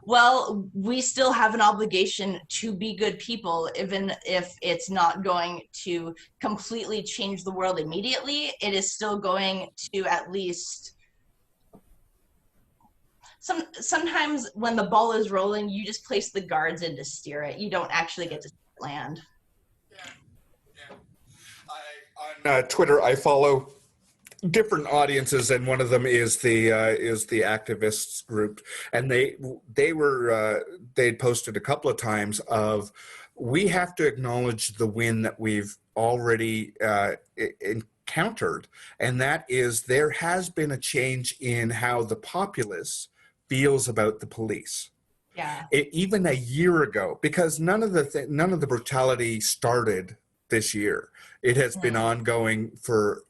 well, we still have an obligation to be good people, even if it's not going to completely change the world immediately. It is still going to at least sometimes when the ball is rolling, you just place the guards in to steer it. You don't actually get to land. Yeah. On Twitter, I follow different audiences, and one of them is the activists group, and they'd posted a couple of times of, we have to acknowledge the win that we've already encountered, and that is there has been a change in how the populace feels about the police. Yeah. Even a year ago, because none of the brutality started this year. It has been Mm. ongoing for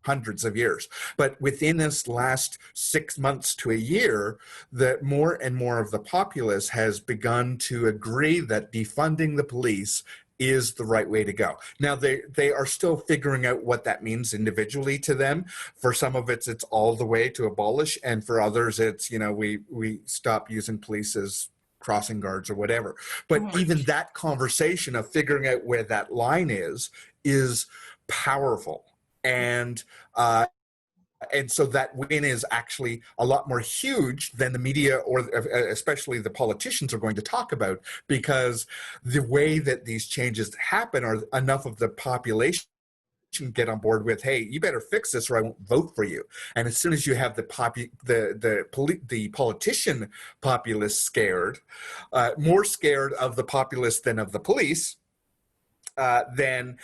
hundreds of years. But within this last 6 months to a year, that more and more of the populace has begun to agree that defunding the police is the right way to go. Now they are still figuring out what that means individually to them. For some of it's all the way to abolish, and for others it's, we stop using police as crossing guards or whatever. But Mhm. even that conversation of figuring out where that line is powerful. And uh, and so that win is actually a lot more huge than the media or especially the politicians are going to talk about, because the way that these changes happen are enough of the population get on board with, hey, you better fix this or I won't vote for you. And as soon as you have the politician populace scared, more scared of the populace than of the police, then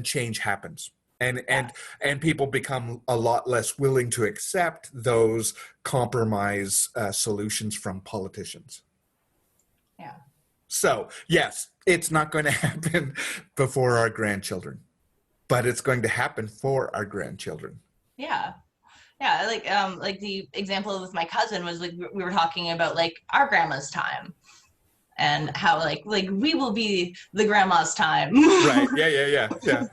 change happens. And Yeah. and and people become a lot less willing to accept those compromise solutions from politicians. Yeah. So yes, it's not going to happen before our grandchildren, but it's going to happen for our grandchildren. Yeah. Yeah, like the example with my cousin was like we were talking about like our grandma's time and how like we will be the grandma's time. Right. Yeah. Yeah. Yeah. Yeah.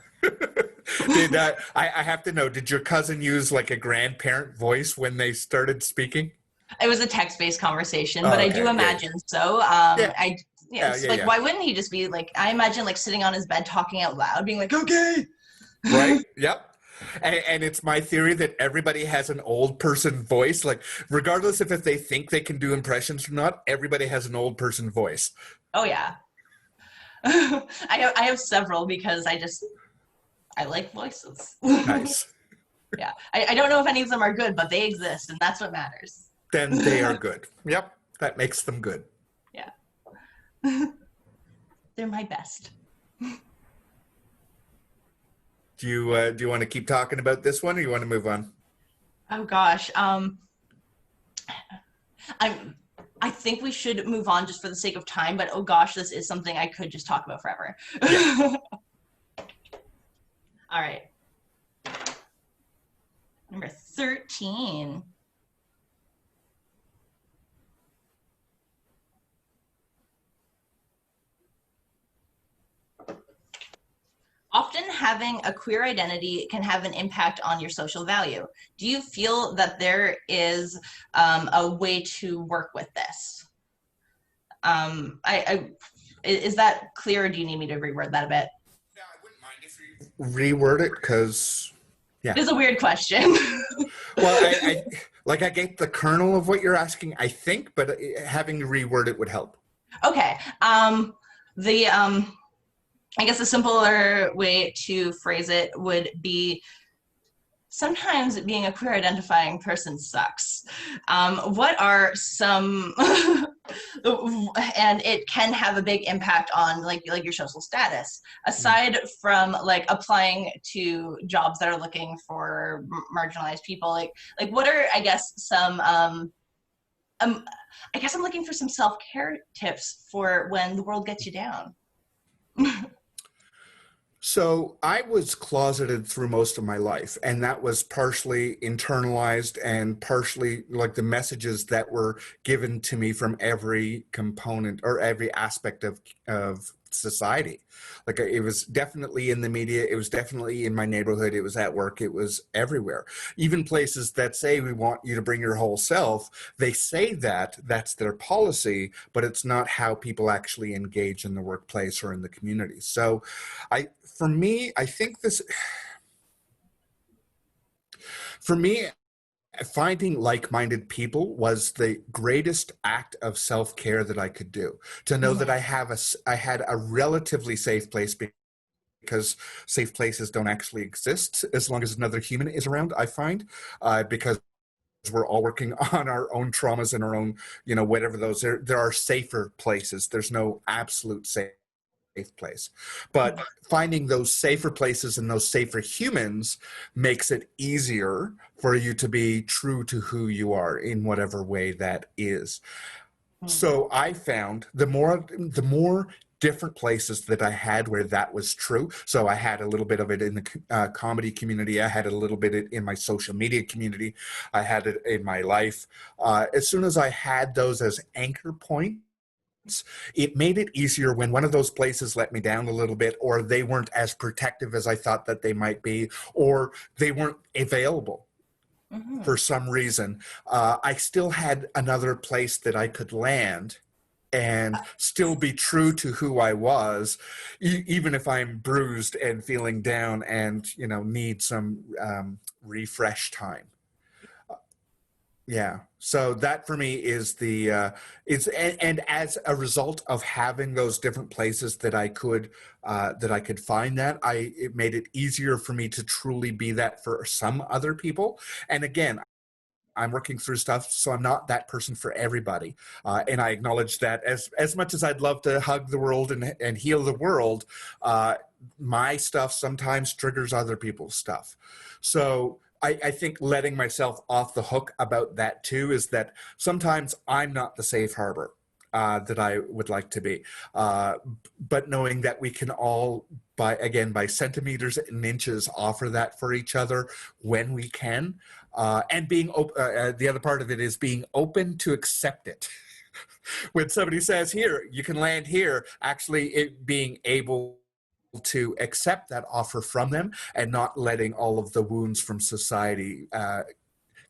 Did I have to know? Did your cousin use like a grandparent voice when they started speaking? It was a text-based conversation, but Oh, I do okay. Yeah. imagine so. Yeah. I Yeah. it's Yeah. like Yeah. why wouldn't he just be like, I imagine like sitting on his bed talking out loud, being like, okay. Right. Yep. And it's my theory that everybody has an old person voice. Like, regardless if they think they can do impressions or not, everybody has an old person voice. Oh yeah. I have several because I like voices. Nice. Yeah. I don't know if any of them are good, but they exist, and that's what matters. Then they are good. Yep. That makes them good. Yeah. They're my best. Do you want to keep talking about this one, or you want to move on? Oh gosh. I'm I think we should move on just for the sake of time, but oh gosh, this is something I could just talk about forever. Yeah. All right. Number 13. Often having a queer identity can have an impact on your social value. Do you feel that there is a way to work with this? Is that clear, or do you need me to reword that a bit? Yeah, I wouldn't mind if you reword it, because It is a weird question. well, I get the kernel of what you're asking, I think, but having to reword it would help. Okay. The I guess a simpler way to phrase it would be, sometimes being a queer identifying person sucks. What are some and it can have a big impact on like your social status. Mm. Aside from like applying to jobs that are looking for marginalized people, like what are, I guess, some um I guess I'm looking for some self-care tips for when the world gets you down. So I was closeted through most of my life, and that was partially internalized and partially like the messages that were given to me from every component or every aspect of society. Like it was definitely in the media, it was definitely in my neighborhood, it was at work, it was everywhere. Even places that say we want you to bring your whole self, they say that that's their policy, but it's not how people actually engage in the workplace or in the community. So for me, I think this, for me, finding like-minded people was the greatest act of self-care that I could do. To know that Mhm. I had a relatively safe place, because safe places don't actually exist as long as another human is around, I find, because we're all working on our own traumas and our own, whatever those, there are safer places. There's no absolute safe place. But finding those safer places and those safer humans makes it easier for you to be true to who you are in whatever way that is. Mhm. So I found the more different places that I had where that was true. So I had a little bit of it in the comedy community. I had a little bit in my social media community. I had it in my life. As soon as I had those as anchor points, it made it easier when one of those places let me down a little bit, or they weren't as protective as I thought that they might be, or they weren't available for Mhm. some reason. I still had another place that I could land and still be true to who I was, even if I'm bruised and feeling down and need some refresh time. Yeah. So that for me is and as a result of having those different places that I could find that, it made it easier for me to truly be that for some other people. And again, I'm working through stuff, so I'm not that person for everybody. And I acknowledge that as much as I'd love to hug the world and heal the world, uh, my stuff sometimes triggers other people's stuff. So I think letting myself off the hook about that too is that sometimes I'm not the safe harbor that I would like to be. Uh, but knowing that we can all, by centimeters and inches, offer that for each other when we can, and being the other part of it is being open to accept it. When somebody says, here, you can land here, actually it being able to accept that offer from them and not letting all of the wounds from society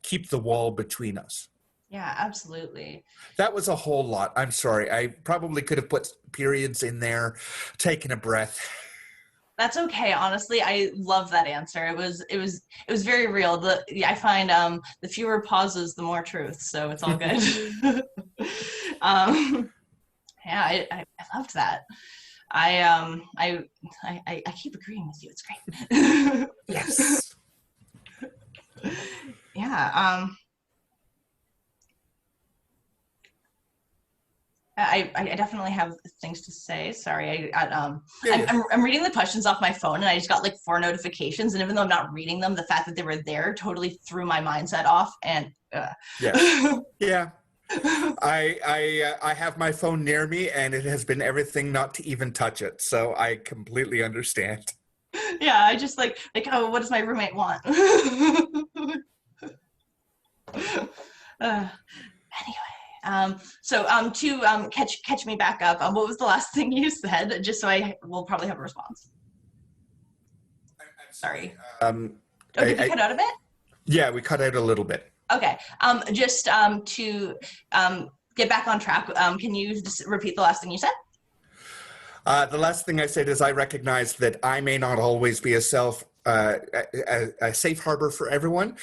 keep the wall between us. Yeah, absolutely. That was a whole lot. I'm sorry. I probably could have put periods in there, taken a breath. That's okay. Honestly, I love that answer. It was very real. I find the fewer pauses, the more truth. So it's all good. um, yeah, I loved that. I keep agreeing with you. It's great. Yes. Yeah. I definitely have things to say. Sorry, Yeah, I'm, yeah. I'm reading the questions off my phone, and I just got like 4 notifications. And even though I'm not reading them, the fact that they were there totally threw my mindset off. And Yes. Yeah. I have my phone near me, and it has been everything not to even touch it. So I completely understand. yeah, I just like oh, what does my roommate want? uh, anyway, so to catch me back up. What was the last thing you said? Just so I will probably have a response. I'm sorry. Sorry. Um, Oh, did we cut out a bit? yeah, we cut out a little bit. Okay. Just to get back on track, can you just repeat the last thing you said? The last thing I said is I recognize that I may not always be a safe harbor for everyone,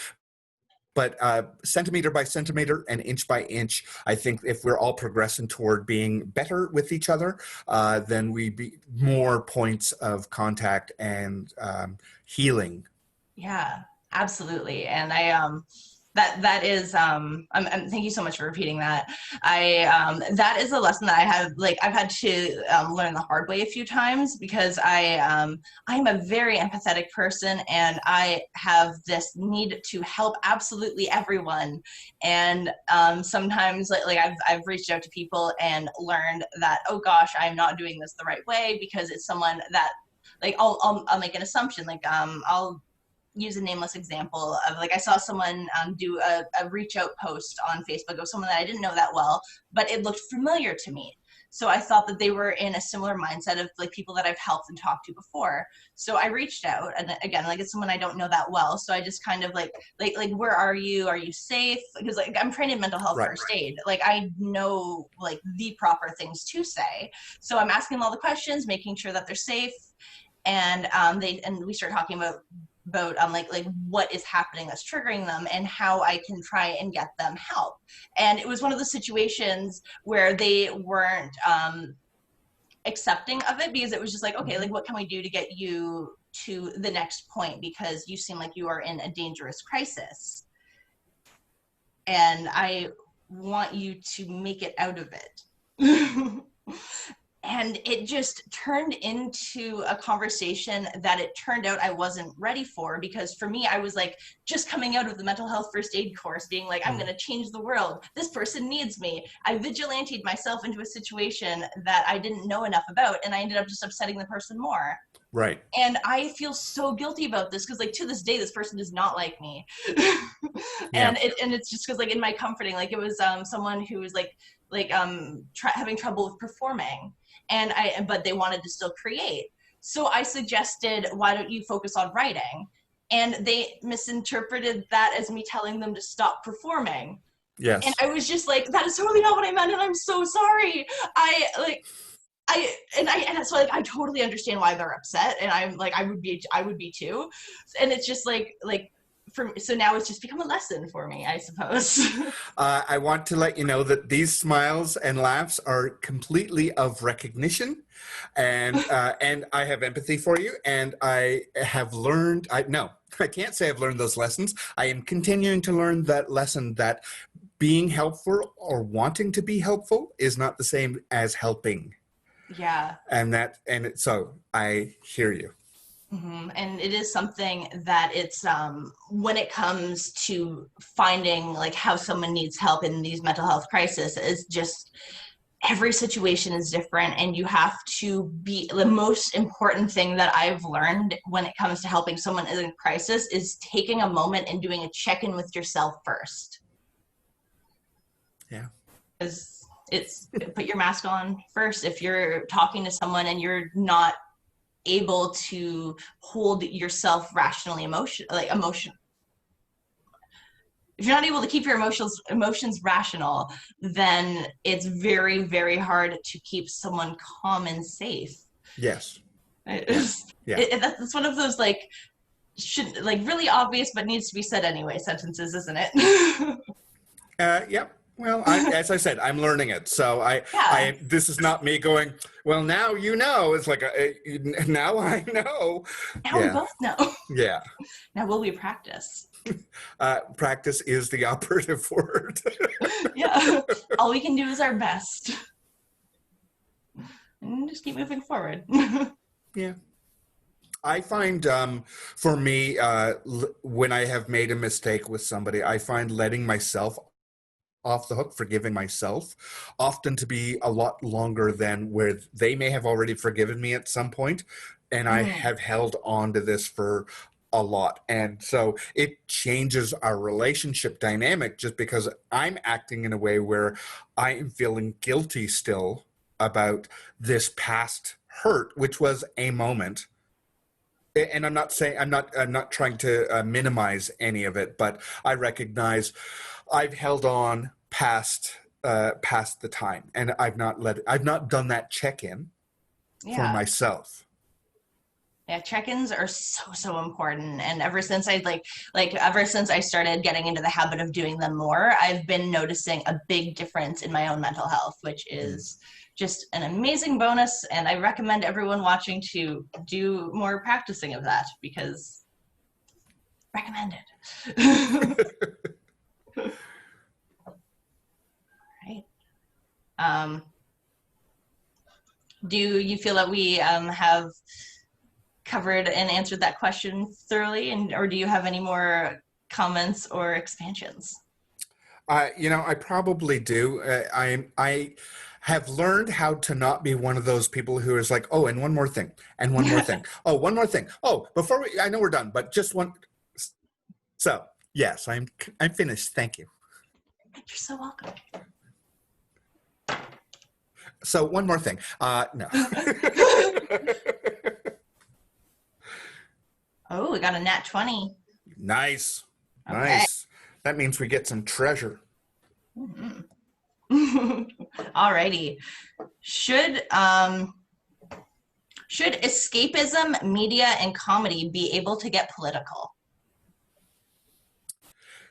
but centimeter by centimeter and inch by inch, I think if we're all progressing toward being better with each other, then we be more points of contact and healing. Yeah, absolutely. And that is thank you so much for repeating that. That is a lesson that I have, like, I've had to learn the hard way a few times, because I'm a very empathetic person, and I have this need to help absolutely everyone. And sometimes, I've reached out to people and learned that, oh gosh, I'm not doing this the right way, because it's someone that, like, I'll make an assumption, like, I'll use a nameless example of, like, I saw someone do a reach out post on Facebook of someone that I didn't know that well, but it looked familiar to me. So I thought that they were in a similar mindset of, like, people that I've helped and talked to before. So I reached out, and again, like, it's someone I don't know that well. So I just kind of like, where are you? Are you safe? Because, like, I'm trained in mental health Right. first aid. Like, I know, like, the proper things to say. So I'm asking them all the questions, making sure that they're safe. And we start talking about like what is happening that's triggering them, and how I can try and get them help. And it was one of those situations where they weren't accepting of it, because it was just like, okay, like, what can we do to get you to the next point, because you seem like you are in a dangerous crisis, and I want you to make it out of it. And it just turned into a conversation that it turned out I wasn't ready for, because for me, I was like just coming out of the mental health first aid course being like, I'm going to change the world. This person needs me. I vigilanted myself into a situation that I didn't know enough about, and I ended up just upsetting the person more. Right. And I feel so guilty about this, because, like, to this day, this person does not like me. Yeah. And it's just because, like, in my comforting, like, it was someone who was having trouble with performing, but they wanted to still create. So I suggested, why don't you focus on writing? And they misinterpreted that as me telling them to stop performing. Yes. And I was just like, that is totally not what I meant, and I'm so sorry. So, like, I totally understand why they're upset, and I'm like, I would be too. And it's just like so now it's just become a lesson for me, I suppose. I want to let you know that these smiles and laughs are completely of recognition, and I have empathy for you, and I have learned. I can't say I've learned those lessons. I am continuing to learn that lesson, that being helpful or wanting to be helpful is not the same as helping. Yeah. So I hear you. Mm-hmm. And it is something that it's when it comes to finding, like, how someone needs help in these mental health crises, is just every situation is different, and you have to be, the most important thing that I've learned when it comes to helping someone in a crisis is taking a moment and doing a check-in with yourself first. Yeah. Because it's put your mask on first. If you're talking to someone and you're not able to hold yourself rationally, if you're not able to keep your emotions rational, then it's very, very hard to keep someone calm and safe. Yes. That's one of those, like, really obvious but needs to be said anyway sentences, isn't it? Yep. Well, as I said, I'm learning it. So this is not me going, well, now you know. It's like, now I know. Now we both know. Yeah. Now will we practice? Practice is the operative word. Yeah. All we can do is our best. And just keep moving forward. Yeah. I find, for me, when I have made a mistake with somebody, I find letting myself off the hook, forgiving myself, often to be a lot longer than where they may have already forgiven me at some point, and I have held on to this for a lot. And so it changes our relationship dynamic, just because I'm acting in a way where I am feeling guilty still about this past hurt, which was a moment. And I'm not trying to minimize any of it, but I recognize I've held on past the time, and I've not done that check-in for myself. Yeah, check-ins are so important, and ever since ever since I started getting into the habit of doing them more, I've been noticing a big difference in my own mental health, which is just an amazing bonus. And I recommend everyone watching to do more practicing of that, because recommended. Right. Um, do you feel that we have covered and answered that question thoroughly, and or do you have any more comments or expansions? I probably do. I have learned how to not be one of those people who is like, oh, and one more thing, and one more thing. Oh, one more thing. Oh, before we, I know we're done, but just one. So yes, I'm finished. Thank you. You're so welcome. So one more thing. No. Oh, we got a nat 20. Nice, Okay. nice. That means we get some treasure. Mhm. Alrighty. Should should escapism, media, and comedy be able to get political?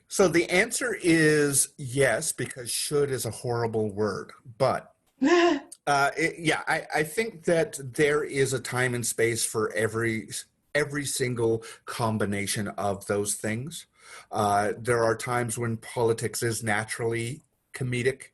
So the answer is yes, because should is a horrible word. But yeah, I think that there is a time and space for every single combination of those things. There are times when politics is naturally comedic.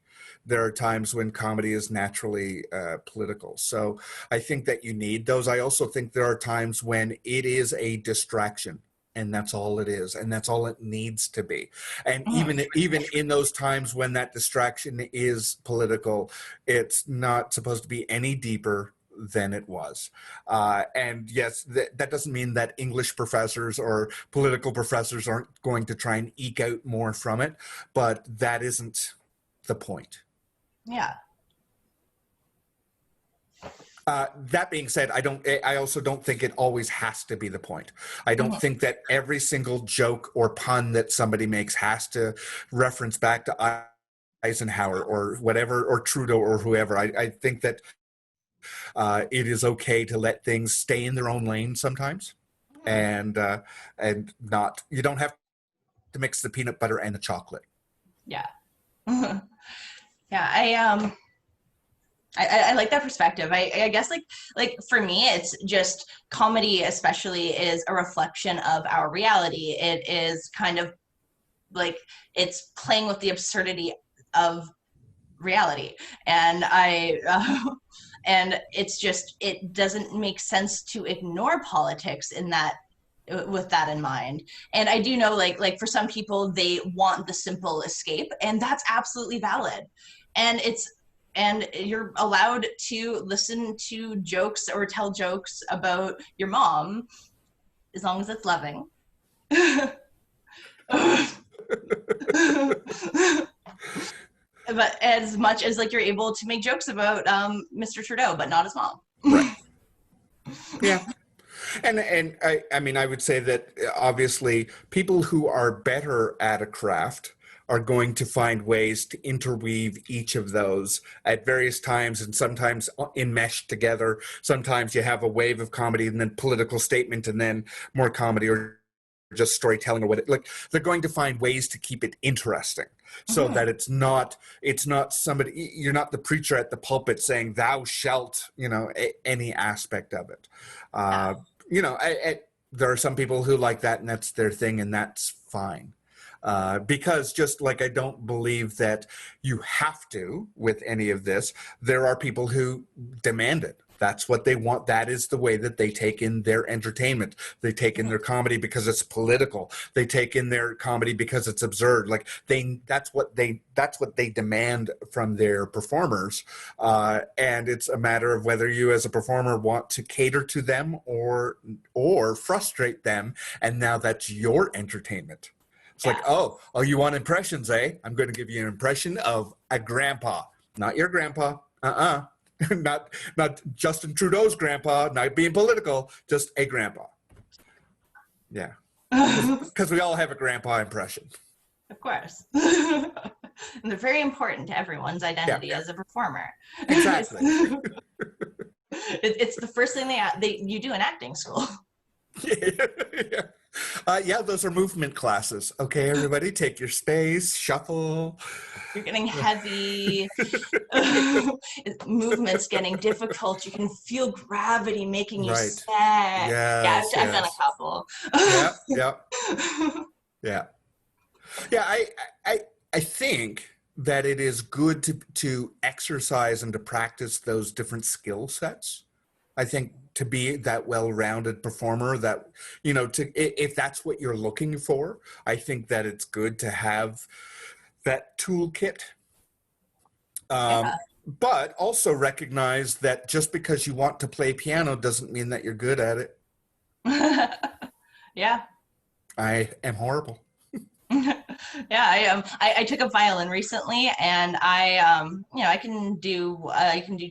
There are times when comedy is naturally political. So I think that you need those. I also think there are times when it is a distraction, and that's all it is, and that's all it needs to be. And Mhm. even in those times when that distraction is political, it's not supposed to be any deeper than it was. And yes, that doesn't mean that English professors or political professors aren't going to try and eke out more from it, but that isn't the point. Yeah. That being said, I also don't think it always has to be the point. I don't Mhm. think that every single joke or pun that somebody makes has to reference back to Eisenhower or whatever, or Trudeau or whoever. I think that it is okay to let things stay in their own lane sometimes, Mhm. and not, you don't have to mix the peanut butter and the chocolate. Yeah. Mhm. Yeah. I like that perspective. I guess like for me, it's just comedy, especially, is a reflection of our reality. It is kind of like it's playing with the absurdity of reality, and and it's just it doesn't make sense to ignore politics in that with that in mind. And I do know like for some people they want the simple escape, and that's absolutely valid, and it's and you're allowed to listen to jokes or tell jokes about your mom as long as it's loving. But as much as like you're able to make jokes about Mr. Trudeau, but not his mom. Right. Yeah. And I mean, I would say that obviously people who are better at a craft are going to find ways to interweave each of those at various times, and sometimes enmeshed together. Sometimes you have a wave of comedy and then political statement and then more comedy, or just storytelling or what. Like, they're going to find ways to keep it interesting, so Mhm. that it's not somebody, you're not the preacher at the pulpit saying thou shalt, any aspect of it. Yeah. uh, there are some people who like that, and that's their thing, and that's fine. Because just like I don't believe that you have to with any of this, there are people who demand it. That's what they want. That is the way that they take in their entertainment. They take in Mhm. their comedy because it's political. They take in their comedy because it's absurd. Like, that's what they demand from their performers. And it's a matter of whether you as a performer want to cater to them or frustrate them. And now that's your entertainment. It's like, Yeah. oh, you want impressions, eh? I'm going to give you an impression of a grandpa, not your grandpa. Not Justin Trudeau's grandpa, not being political, just a grandpa. Yeah. Because we all have a grandpa impression. Of course. And they're very important to everyone's Yeah, identity as a performer. It's, exactly. it's the first thing they you do in acting school. Yeah. Yeah, those are movement classes. Okay, everybody, take your space, shuffle. You're getting heavy. Movement's getting difficult. You can feel gravity making you Right. sad. Yeah, Yes, I've done a yes. couple. Yeah, yeah, yeah. Yeah, I think that it is good to exercise and to practice those different skill sets. I think to be that well-rounded performer, that if that's what you're looking for, I think that it's good to have that toolkit. Yeah. But also recognize that just because you want to play piano doesn't mean that you're good at it. Yeah. I am horrible. Yeah, I took up violin recently, and I can do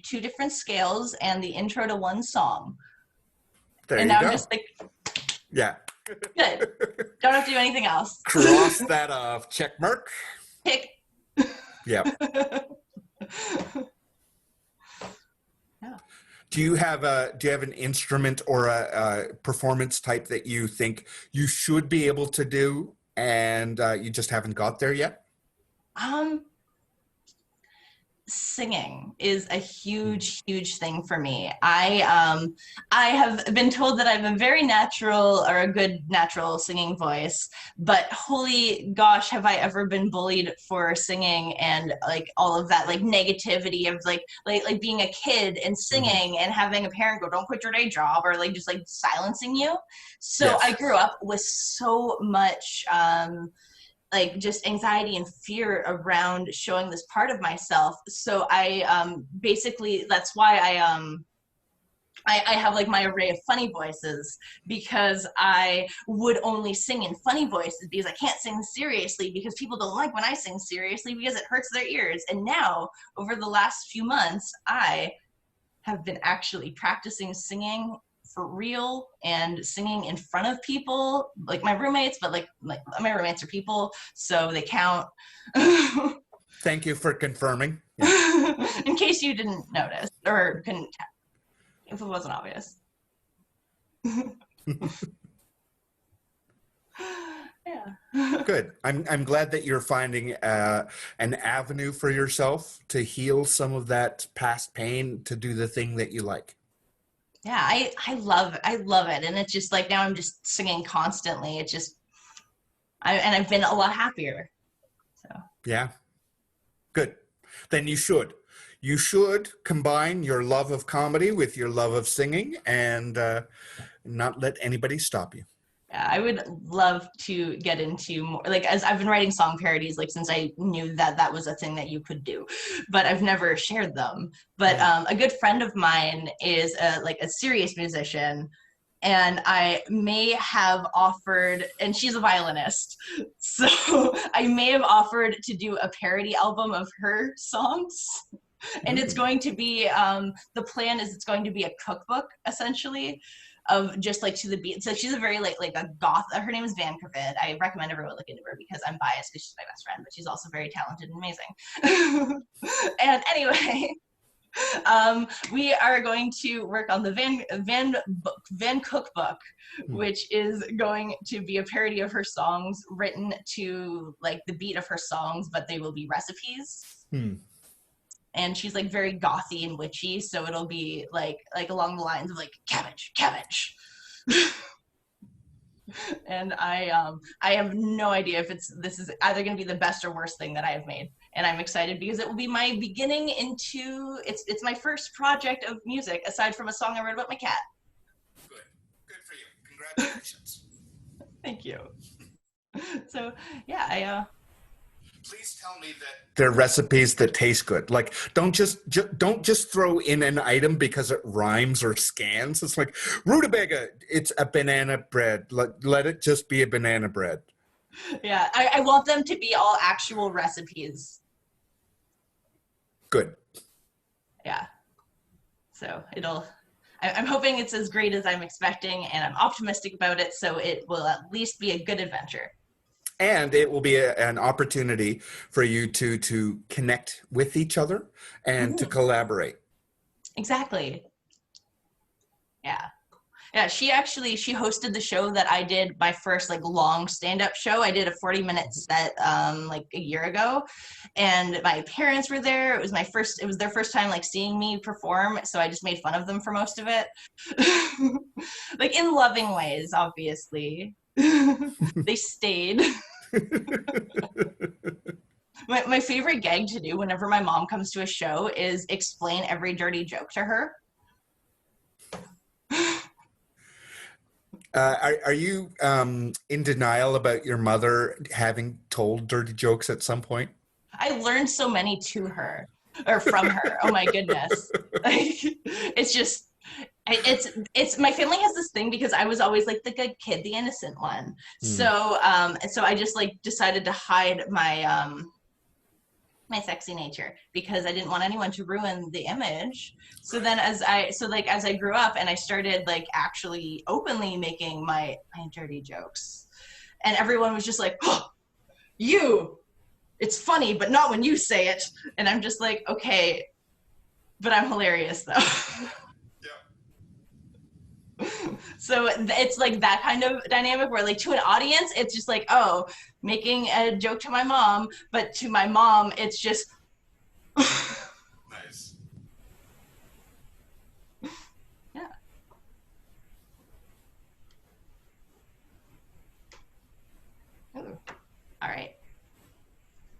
two different scales and the intro to one song. There And you now I'm go. just like, Yeah. good. Don't have to do anything else. Cross that off. Check mark. Pick. Yeah. Yeah. Do you have an instrument or a performance type that you think you should be able to do and you just haven't got there yet? Um, Singing is a huge thing for me. I have been told that I have a very natural or a good natural singing voice, but holy gosh, have I ever been bullied for singing, and like all of that like negativity of like being a kid and Hmm. singing and having a parent go, don't quit your day job, or like just like silencing you. So I Yes. grew up with so much like just anxiety and fear around showing this part of myself. So I basically that's why I have like my array of funny voices, because I would only sing in funny voices because I can't sing seriously because people don't like when I sing seriously because it hurts their ears. And now over the last few months, I have been actually practicing singing for real and singing in front of people, like my roommates, but like my roommates are people, so they count. Thank you for confirming. Yeah. In case you didn't notice or couldn't, if it wasn't obvious. Yeah. Good. I'm glad that you're finding an avenue for yourself to heal some of that past pain to do the thing that you like. Yeah, I love it, and it's just like now I'm just singing constantly. It's just and I've been a lot happier. So Yeah. Good. Then you should. You should combine your love of comedy with your love of singing and not let anybody stop you. yeah, I would love to get into more, like, as I've been writing song parodies like since I knew that that was a thing that you could do, but I've never shared them. But Mm. a good friend of mine is like a serious musician, and I may have offered, and she's a violinist, so I may have offered to do a parody album of her songs. And it's Mm. going to be the plan is it's going to be a cookbook essentially of just like to the beat. So she's a very like a goth. Her name is Van Kervid. I recommend everyone look into her because I'm biased because she's my best friend, but she's also very talented and amazing. And anyway, we are going to work on the Van Cookbook, Mm. which is going to be a parody of her songs written to like the beat of her songs, but they will be recipes. Mm. And she's like very gothy and witchy, so it'll be like along the lines of like cabbage. And I have no idea if this is either going to be the best or worst thing that I have made, and I'm excited because it will be my beginning into it's my first project of music aside from a song I wrote about my cat. Good. Good for you. Congratulations. Thank you. So yeah, I Please tell me that they're recipes that taste good. Like, don't just throw in an item because it rhymes or scans. It's like rutabaga. It's a banana bread. Let it just be a banana bread. yeah, I want them to be all actual recipes. Good. Yeah, so I'm hoping it's as great as I'm expecting, and I'm optimistic about it, so it will at least be a good adventure. And it will be an opportunity for you to connect with each other and to Mhm. collaborate. Exactly. Yeah. Yeah, she hosted the show that I did my first like long stand-up show. I did a 40-minute set like a year ago, and my parents were there. It was their first time like seeing me perform, so I just made fun of them for most of it. Like in loving ways, obviously. They stayed. My favorite gag to do whenever my mom comes to a show is explain every dirty joke to her. Are you in denial about your mother having told dirty jokes at some point? I learned so many to her or from her. Oh my goodness. Like, it's just it's my family has this thing because I was always like the good kid, the innocent one. Hmm. So I just like decided to hide my sexy nature because I didn't want anyone to ruin the image. So then as I grew up and I started like actually openly making my dirty jokes, and everyone was just like, oh, you, it's funny, but not when you say it. And I'm just like, okay, but I'm hilarious though. So it's like that kind of dynamic where like to an audience, it's just like, oh, making a joke to my mom, but to my mom, it's just Nice. yeah. Ooh. All right.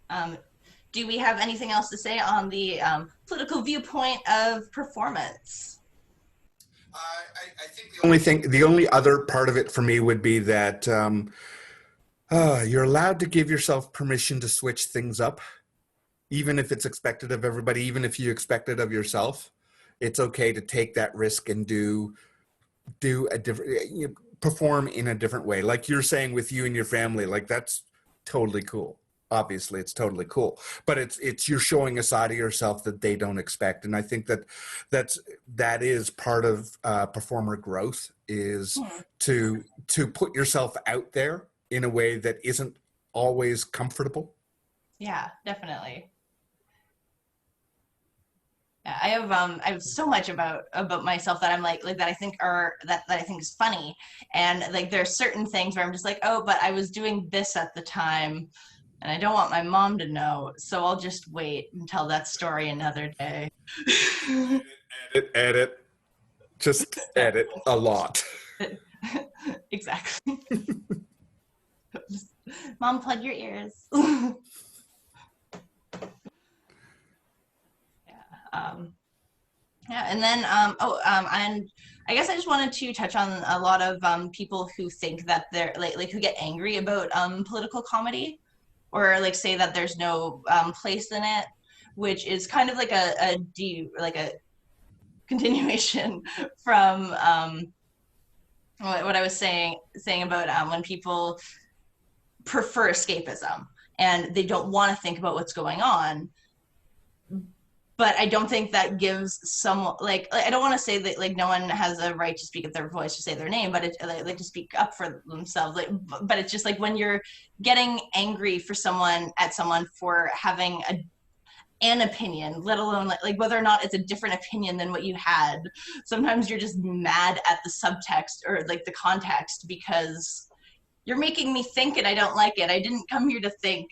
Um, do we have anything else to say on the political viewpoint of performance? I think the only other part of it for me would be that you're allowed to give yourself permission to switch things up, even if it's expected of everybody, even if you expect it of yourself. It's okay to take that risk and do a different, perform in a different way, like you're saying with you and your family. Like, that's totally cool. Obviously it's totally cool, but it's you're showing a side of yourself that they don't expect. And I think that that is part of performer growth, is Hmm. to put yourself out there in a way that isn't always comfortable. Yeah, definitely. Yeah, I have so much about myself that I'm like that I think are that I think is funny, and like there's certain things where I'm just like, oh, but I was doing this at the time, and I don't want my mom to know, so I'll just wait and tell that story another day. Edit, just Yeah, edit a lot. exactly. Just, mom, plug your ears. Yeah. Yeah, and then and I guess I just wanted to touch on a lot of people who think that they're like who get angry about political comedy, or like say that there's no place in it, which is kind of like like a continuation from what I was saying about when people prefer escapism and they don't want to think about what's going on. But I don't think that gives some like I don't want to say that like no one has a right to speak up their voice to say their name, but it like to speak up for themselves. Like, but it's just like when you're getting angry for someone at someone for having an opinion, let alone like whether or not it's a different opinion than what you had. Sometimes you're just mad at the subtext or like the context because you're making me think and I don't like it. I didn't come here to think.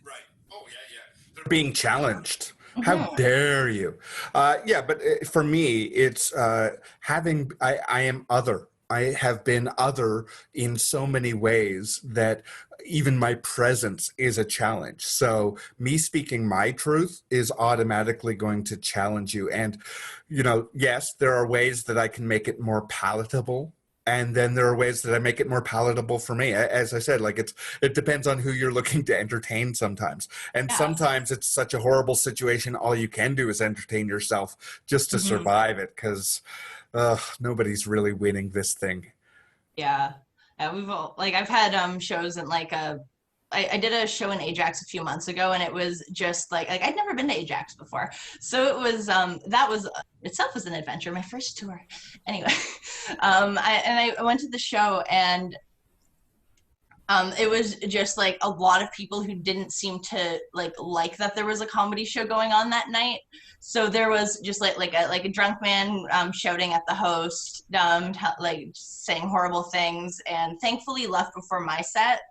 Right. Oh, yeah, yeah. They're being challenged. How Mm-hmm. dare you? Yeah, but for me, it's I am other. I have been other in so many ways that even my presence is a challenge. So me speaking my truth is automatically going to challenge you. And, yes, there are ways that I can make it more palatable. And then there are ways that I make it more palatable for me. As I said, like it depends on who you're looking to entertain sometimes. And Yeah. sometimes it's such a horrible situation, all you can do is entertain yourself just to Mm-hmm. survive it, because nobody's really winning this thing. Yeah. We've all like I've had shows and like I did a show in Ajax a few months ago and it was just like I'd never been to Ajax before. So it was that was itself was an adventure, my first tour. Anyway, I went to the show and it was just like a lot of people who didn't seem to like that there was a comedy show going on that night. So there was just like a drunk man shouting at the host, like saying horrible things, and thankfully left before my set.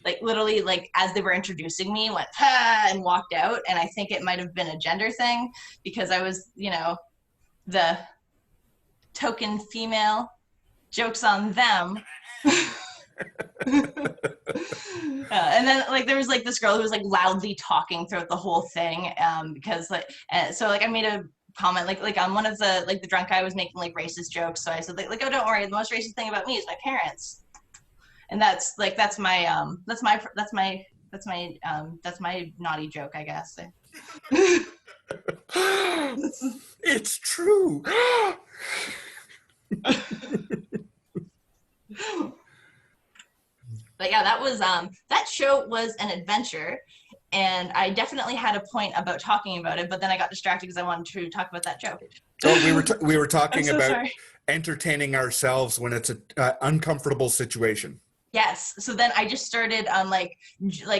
Like literally, like as they were introducing me, went ah, and walked out. And I think it might have been a gender thing because I was, the token female. Jokes on them. And then like there was like this girl who was like loudly talking throughout the whole thing, because like so like I made a comment like on one of the like the drunk guy was making like racist jokes, so I said like oh don't worry, the most racist thing about me is my parents. And that's like that's my naughty joke, I guess. It's true. But yeah, that was that show was an adventure, and I definitely had a point about talking about it, but then I got distracted because I wanted to talk about that joke. Oh, we were I'm talking so about sorry. entertaining ourselves when it's an uncomfortable situation. Yes. So then I just started like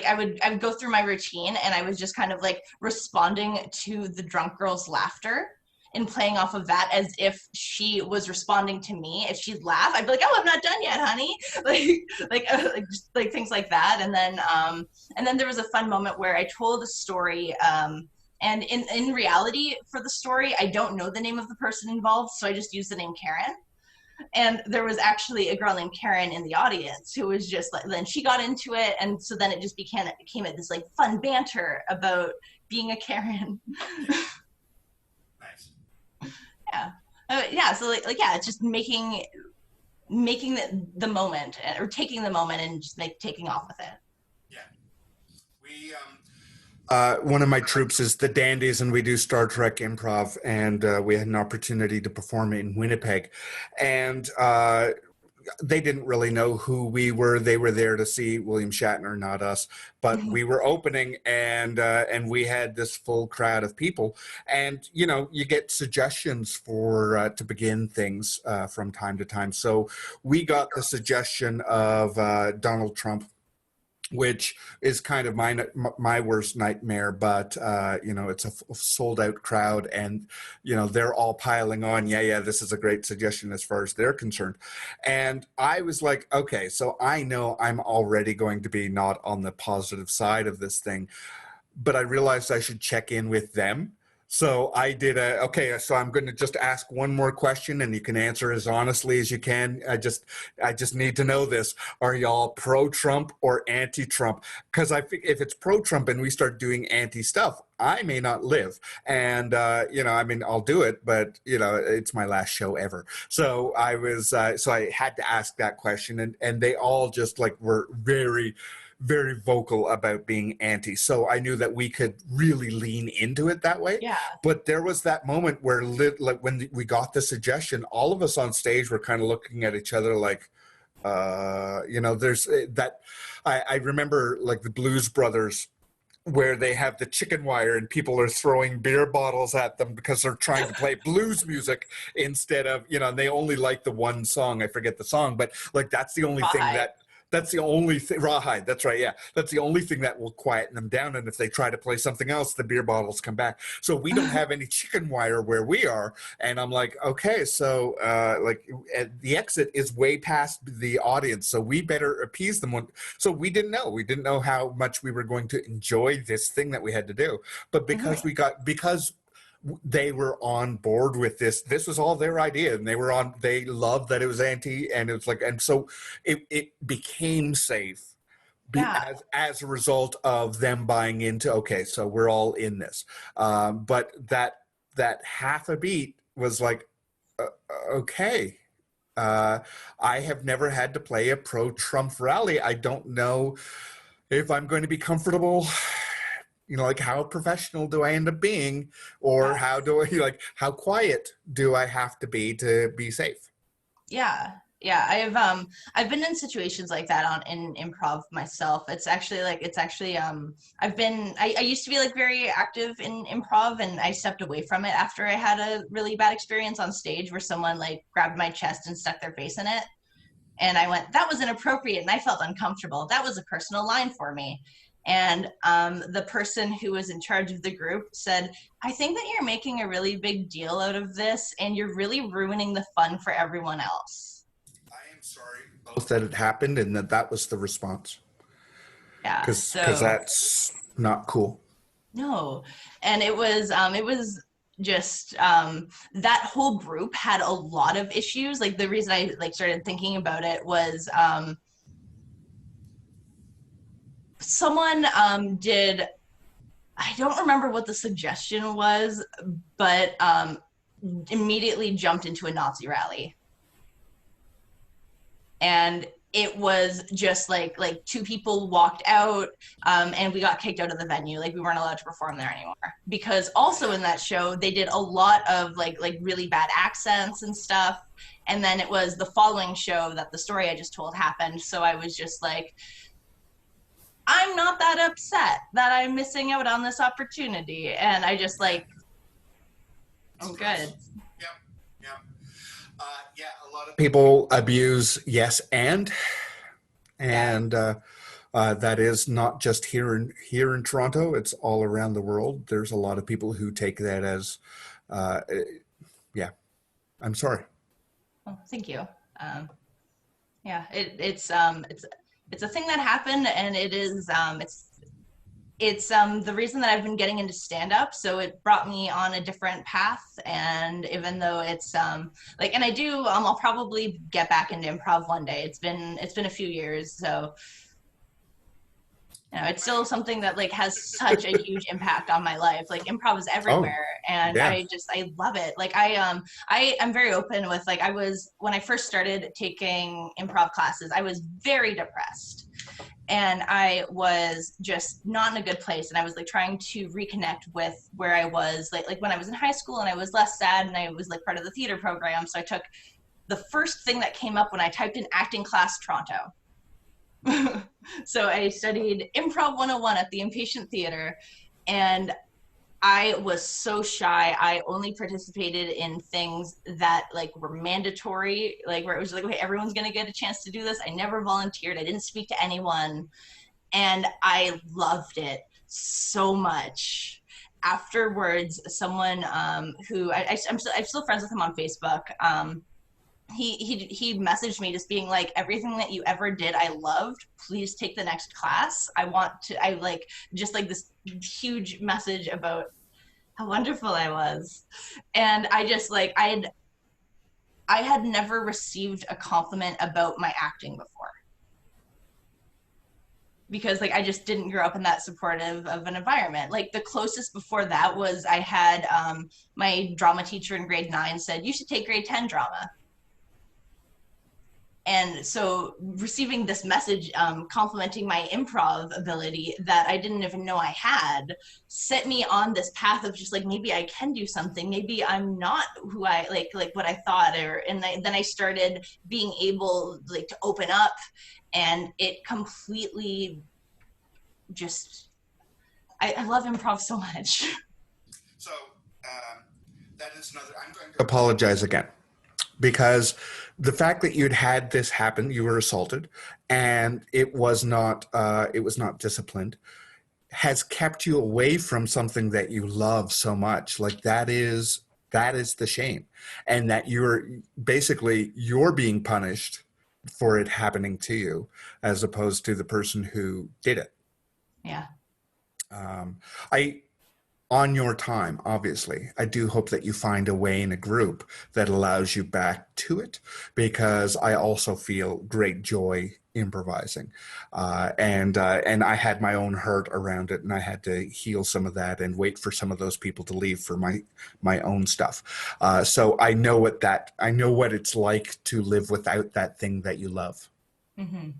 I would go through my routine, and I was just kind of like responding to the drunk girl's laughter and playing off of that as if she was responding to me. If she'd laugh, I'd be like, "Oh, I'm not done yet, honey." Like things like that. And then there was a fun moment where I told a story. And in reality, for the story, I don't know the name of the person involved, so I just used the name Karen. And there was actually a girl named Karen in the audience who was just like, then she got into it, and so then it just became this like fun banter about being a Karen. Nice. Yeah. Yeah, so like yeah, it's just making the moment, or taking the moment and just like taking off with it. Yeah. We one of my troops is the Dandies, and we do Star Trek improv, and we had an opportunity to perform in Winnipeg, and they didn't really know who we were. They were there to see William Shatner, not us. But we were opening, and we had this full crowd of people. And you know, you get suggestions for to begin things from time to time. So we got the suggestion of Donald Trump, which is kind of my worst nightmare. But you know, it's a sold out crowd, and you know, they're all piling on. Yeah, this is a great suggestion as far as they're concerned. And I was like, okay, so I know I'm already going to be not on the positive side of this thing, but I realized I should check in with them. So I did okay, so I'm going to just ask one more question, and you can answer as honestly as you can. I just need to know this. Are y'all pro-Trump or anti-Trump? Because I think if it's pro-Trump and we start doing anti stuff, I may not live. And, you know, I mean, I'll do it, but, you know, it's my last show ever. So so I had to ask that question, and they all just like were very, very vocal about being anti. So I knew that we could really lean into it that way. Yeah. But there was that moment where, like, when we got the suggestion, all of us on stage were kind of looking at each other like, you know, there's that. I remember like the Blues Brothers, where they have the chicken wire and people are throwing beer bottles at them because they're trying to play blues music instead of, you know, they only like the one song. I forget the song, but like that's the only thing Rawhide. that's the only thing. Rawhide, that's right. Yeah, that's the only thing that will quieten them down. And if they try to play something else, the beer bottles come back. So we don't have any chicken wire where we are. And I'm like, okay, so like the exit is way past the audience, so we better appease them. So we didn't know. We didn't know how much we were going to enjoy this thing that we had to do. But Mhm. because they were on board with this was all their idea, and they loved that it was anti, and it was like, and so it became safe Yeah. as a result of them buying into, okay, so we're all in this. But that half a beat was like, okay, uh, I have never had to play a pro-Trump rally. I don't know if I'm going to be comfortable. You know, like, how professional do I end up being, or Yeah. how do I, like, how quiet do I have to be safe? Yeah. Yeah. I've been in situations like that on in improv myself. I used to be like very active in improv, and I stepped away from it after I had a really bad experience on stage where someone like grabbed my chest and stuck their face in it. And I went, that was inappropriate, and I felt uncomfortable. That was a personal line for me. And the person who was in charge of the group said, I think that you're making a really big deal out of this, and you're really ruining the fun for everyone else. I am sorry both that it happened and that was the response, Yeah. because So that's not cool. no, and it was just that whole group had a lot of issues. Like the reason I like started thinking about it was someone did, I don't remember what the suggestion was, but immediately jumped into a Nazi rally. And it was just like two people walked out, and we got kicked out of the venue. Like we weren't allowed to perform there anymore, because also in that show they did a lot of like really bad accents and stuff. And then it was the following show that the story I just told happened, so I was just like, I'm not that upset that I'm missing out on this opportunity. And I just like, I'm good. Yep, yep. Yeah, a lot of people abuse yes Yeah. and that is not just here in Toronto. It's all around the world. There's a lot of people who take that as, uh, yeah. I'm sorry. Well, thank you. Um, yeah, it's a thing that happened, and it is it's the reason that I've been getting into stand up. So it brought me on a different path. And even though it's like, and I do, I'll probably get back into improv one day. It's been a few years, so it's still something that like has such a huge impact on my life. Like improv is Oh, everywhere, and yeah. I love it. Like I am very open with, like, I was, when I first started taking improv classes, I was very depressed, and I was just not in a good place. And I was like trying to reconnect with where I was like when I was in high school, and I was less sad, and I was like part of the theater program. So I took the first thing that came up when I typed in acting class Toronto. So I studied improv 101 at the Impatient Theater, and I was so shy. I only participated in things that like were mandatory, like where it was like, okay, everyone's gonna get a chance to do this. I never volunteered. I didn't speak to anyone, and I loved it so much. Afterwards, someone who I'm still friends with him on Facebook. He messaged me just being like, everything that you ever did I loved, please take the next class. I want to, I like, just like this huge message about how wonderful I was. And I just like, I had never received a compliment about my acting before, because like I just didn't grow up in that supportive of an environment. Like the closest before that was I had my drama teacher in grade 9 said, you should take grade 10 drama. And so receiving this message complimenting my improv ability that I didn't even know I had set me on this path of just like, maybe I can do something, maybe I'm not who I like what I thought. Then I started being able like to open up, and it completely just, I love improv so much. So that is another. I'm going to apologize again, because the fact that you'd had this happen, you were assaulted, and it was not disciplined, has kept you away from something that you love so much. Like that is the shame, and that you're being punished for it happening to you, as opposed to the person who did it. Yeah. I on your time, obviously, I do hope that you find a way in a group that allows you back to it, because I also feel great joy improvising, and I had my own hurt around it, and I had to heal some of that and wait for some of those people to leave for my own stuff. So I know what it's like to live without that thing that you love. Mm-hmm.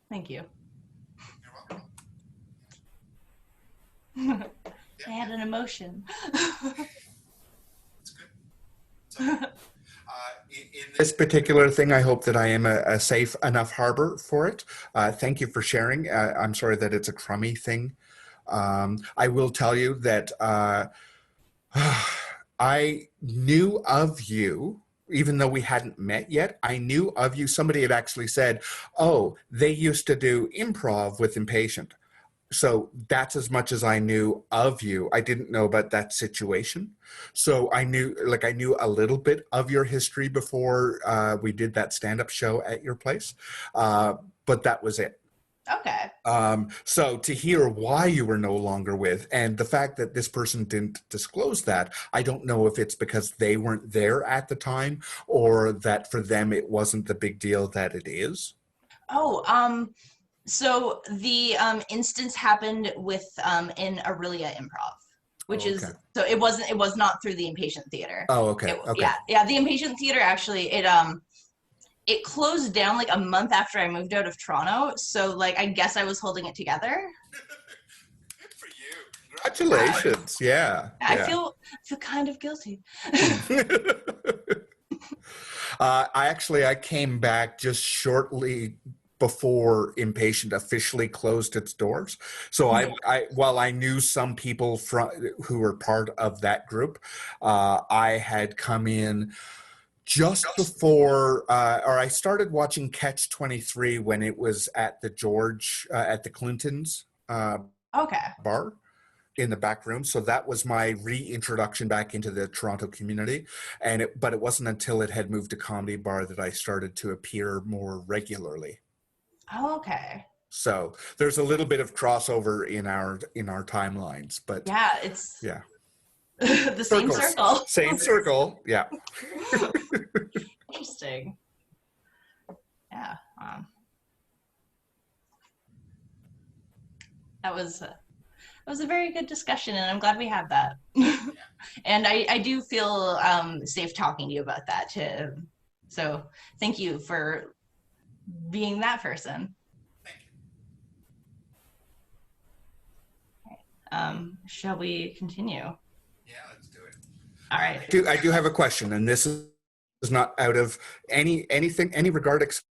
Thank you. You're welcome. I Yeah, had yeah, an emotion. it's good. So, in this particular thing, I hope that I am a safe enough harbor for it. Thank you for sharing. I'm sorry that it's a crummy thing. I will tell you that I knew of you, even though we hadn't met yet. I knew of you. Somebody had actually said, "Oh, they used to do improv with Impatient." So that's as much as I knew of you. I didn't know about that situation. So I knew a little bit of your history before we did that stand-up show at your place, but that was it. Okay. So to hear why you were no longer with, and the fact that this person didn't disclose that, I don't know if it's because they weren't there at the time, or that for them it wasn't the big deal that it is. Oh, so the instance happened with in Aurelia Improv, which Oh, okay. is so it was not through the Impatient Theater. Oh, okay. Okay. Yeah, the Impatient Theater actually it closed down like a month after I moved out of Toronto. So like I guess I was holding it together. Good for you. Uh, Congratulations. Yeah. I Yeah. feel kind of guilty. I came back just shortly before Impatient officially closed its doors. So while I knew some people from who were part of that group, I had come in just before, or I started watching Catch 23 when it was at the at the Clintons Okay. bar in the back room. So that was my reintroduction back into the Toronto community. But it wasn't until it had moved to Comedy Bar that I started to appear more regularly. Oh, okay. So there's a little bit of crossover in our timelines, but Yeah, it's yeah, the same circles, circle. same circle. Yeah. Interesting. Yeah. That was it was a very good discussion, and I'm glad we had that. And I do feel safe talking to you about that too. So thank you for being that person. Shall we continue? Yeah, let's do it. All right. I do have a question, and this is not out of any regard except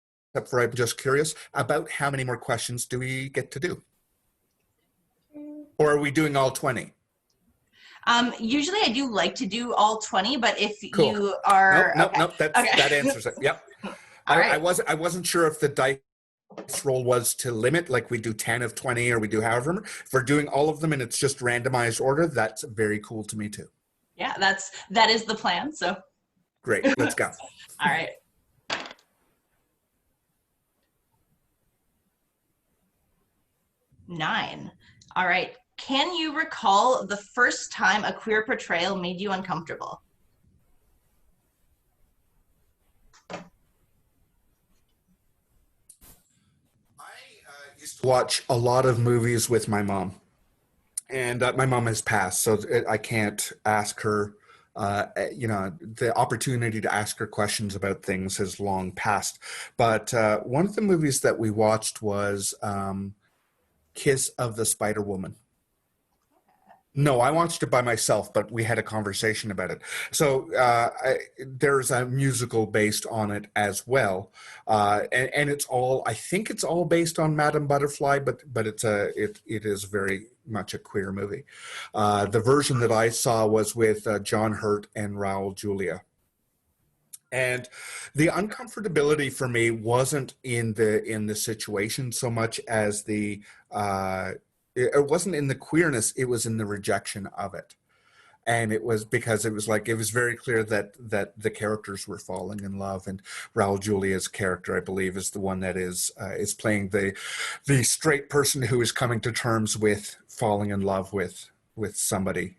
for I'm just curious about how many more questions do we get to do, or are we doing all 20? Usually I do like to do all 20, but if Cool. you Nope, are nope, okay, nope. okay. That answers it. Yep. All right. I wasn't sure if the dice roll was to limit, like we do 10 of 20 or we do however. If we're doing all of them and it's just randomized order, that's very cool to me too. Yeah, that is the plan. So Great. Let's go. all right. 9. All right. Can you recall the first time a queer portrayal made you uncomfortable? I used to watch a lot of movies with my mom, and my mom has passed, so I can't ask her. The opportunity to ask her questions about things has long passed. But one of the movies that we watched was Kiss of the Spider Woman. No, I watched it by myself, but we had a conversation about it. So there's a musical based on it as well, and it's all. I think it's all based on Madame Butterfly, but it is very much a queer movie. The version that I saw was with John Hurt and Raul Julia. And the uncomfortability for me wasn't in the situation so much as it wasn't in the queerness, it was in the rejection of it. And it was because it was like it was very clear that the characters were falling in love, and Raul Julia's character, I believe, is the one that is playing the straight person who is coming to terms with falling in love with somebody,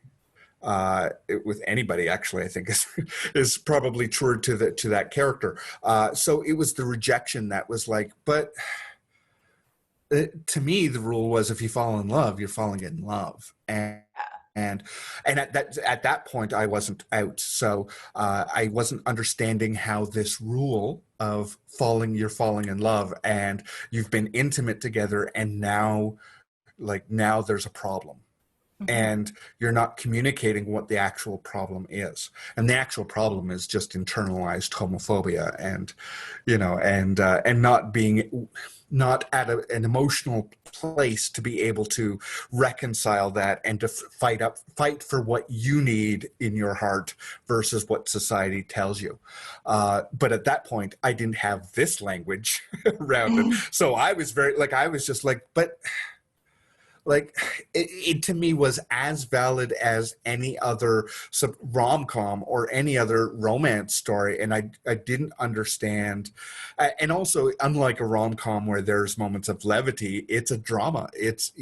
with anybody. Actually, I think is probably true to that character. So it was the rejection that was like, but to me, the rule was if you fall in love, you're falling in love, and at that point, I wasn't out, so I wasn't understanding how this rule of you're falling in love, and you've been intimate together, and now there's a problem. Mhm. And you're not communicating what the actual problem is, and the actual problem is just internalized homophobia, and and not at an emotional place to be able to reconcile that and to fight for what you need in your heart versus what society tells you. But at that point, I didn't have this language around it, so I was I was just like, but like it to me was as valid as any other rom-com or any other romance story, and I didn't understand. And also, unlike a rom-com where there's moments of levity, it's a drama. It's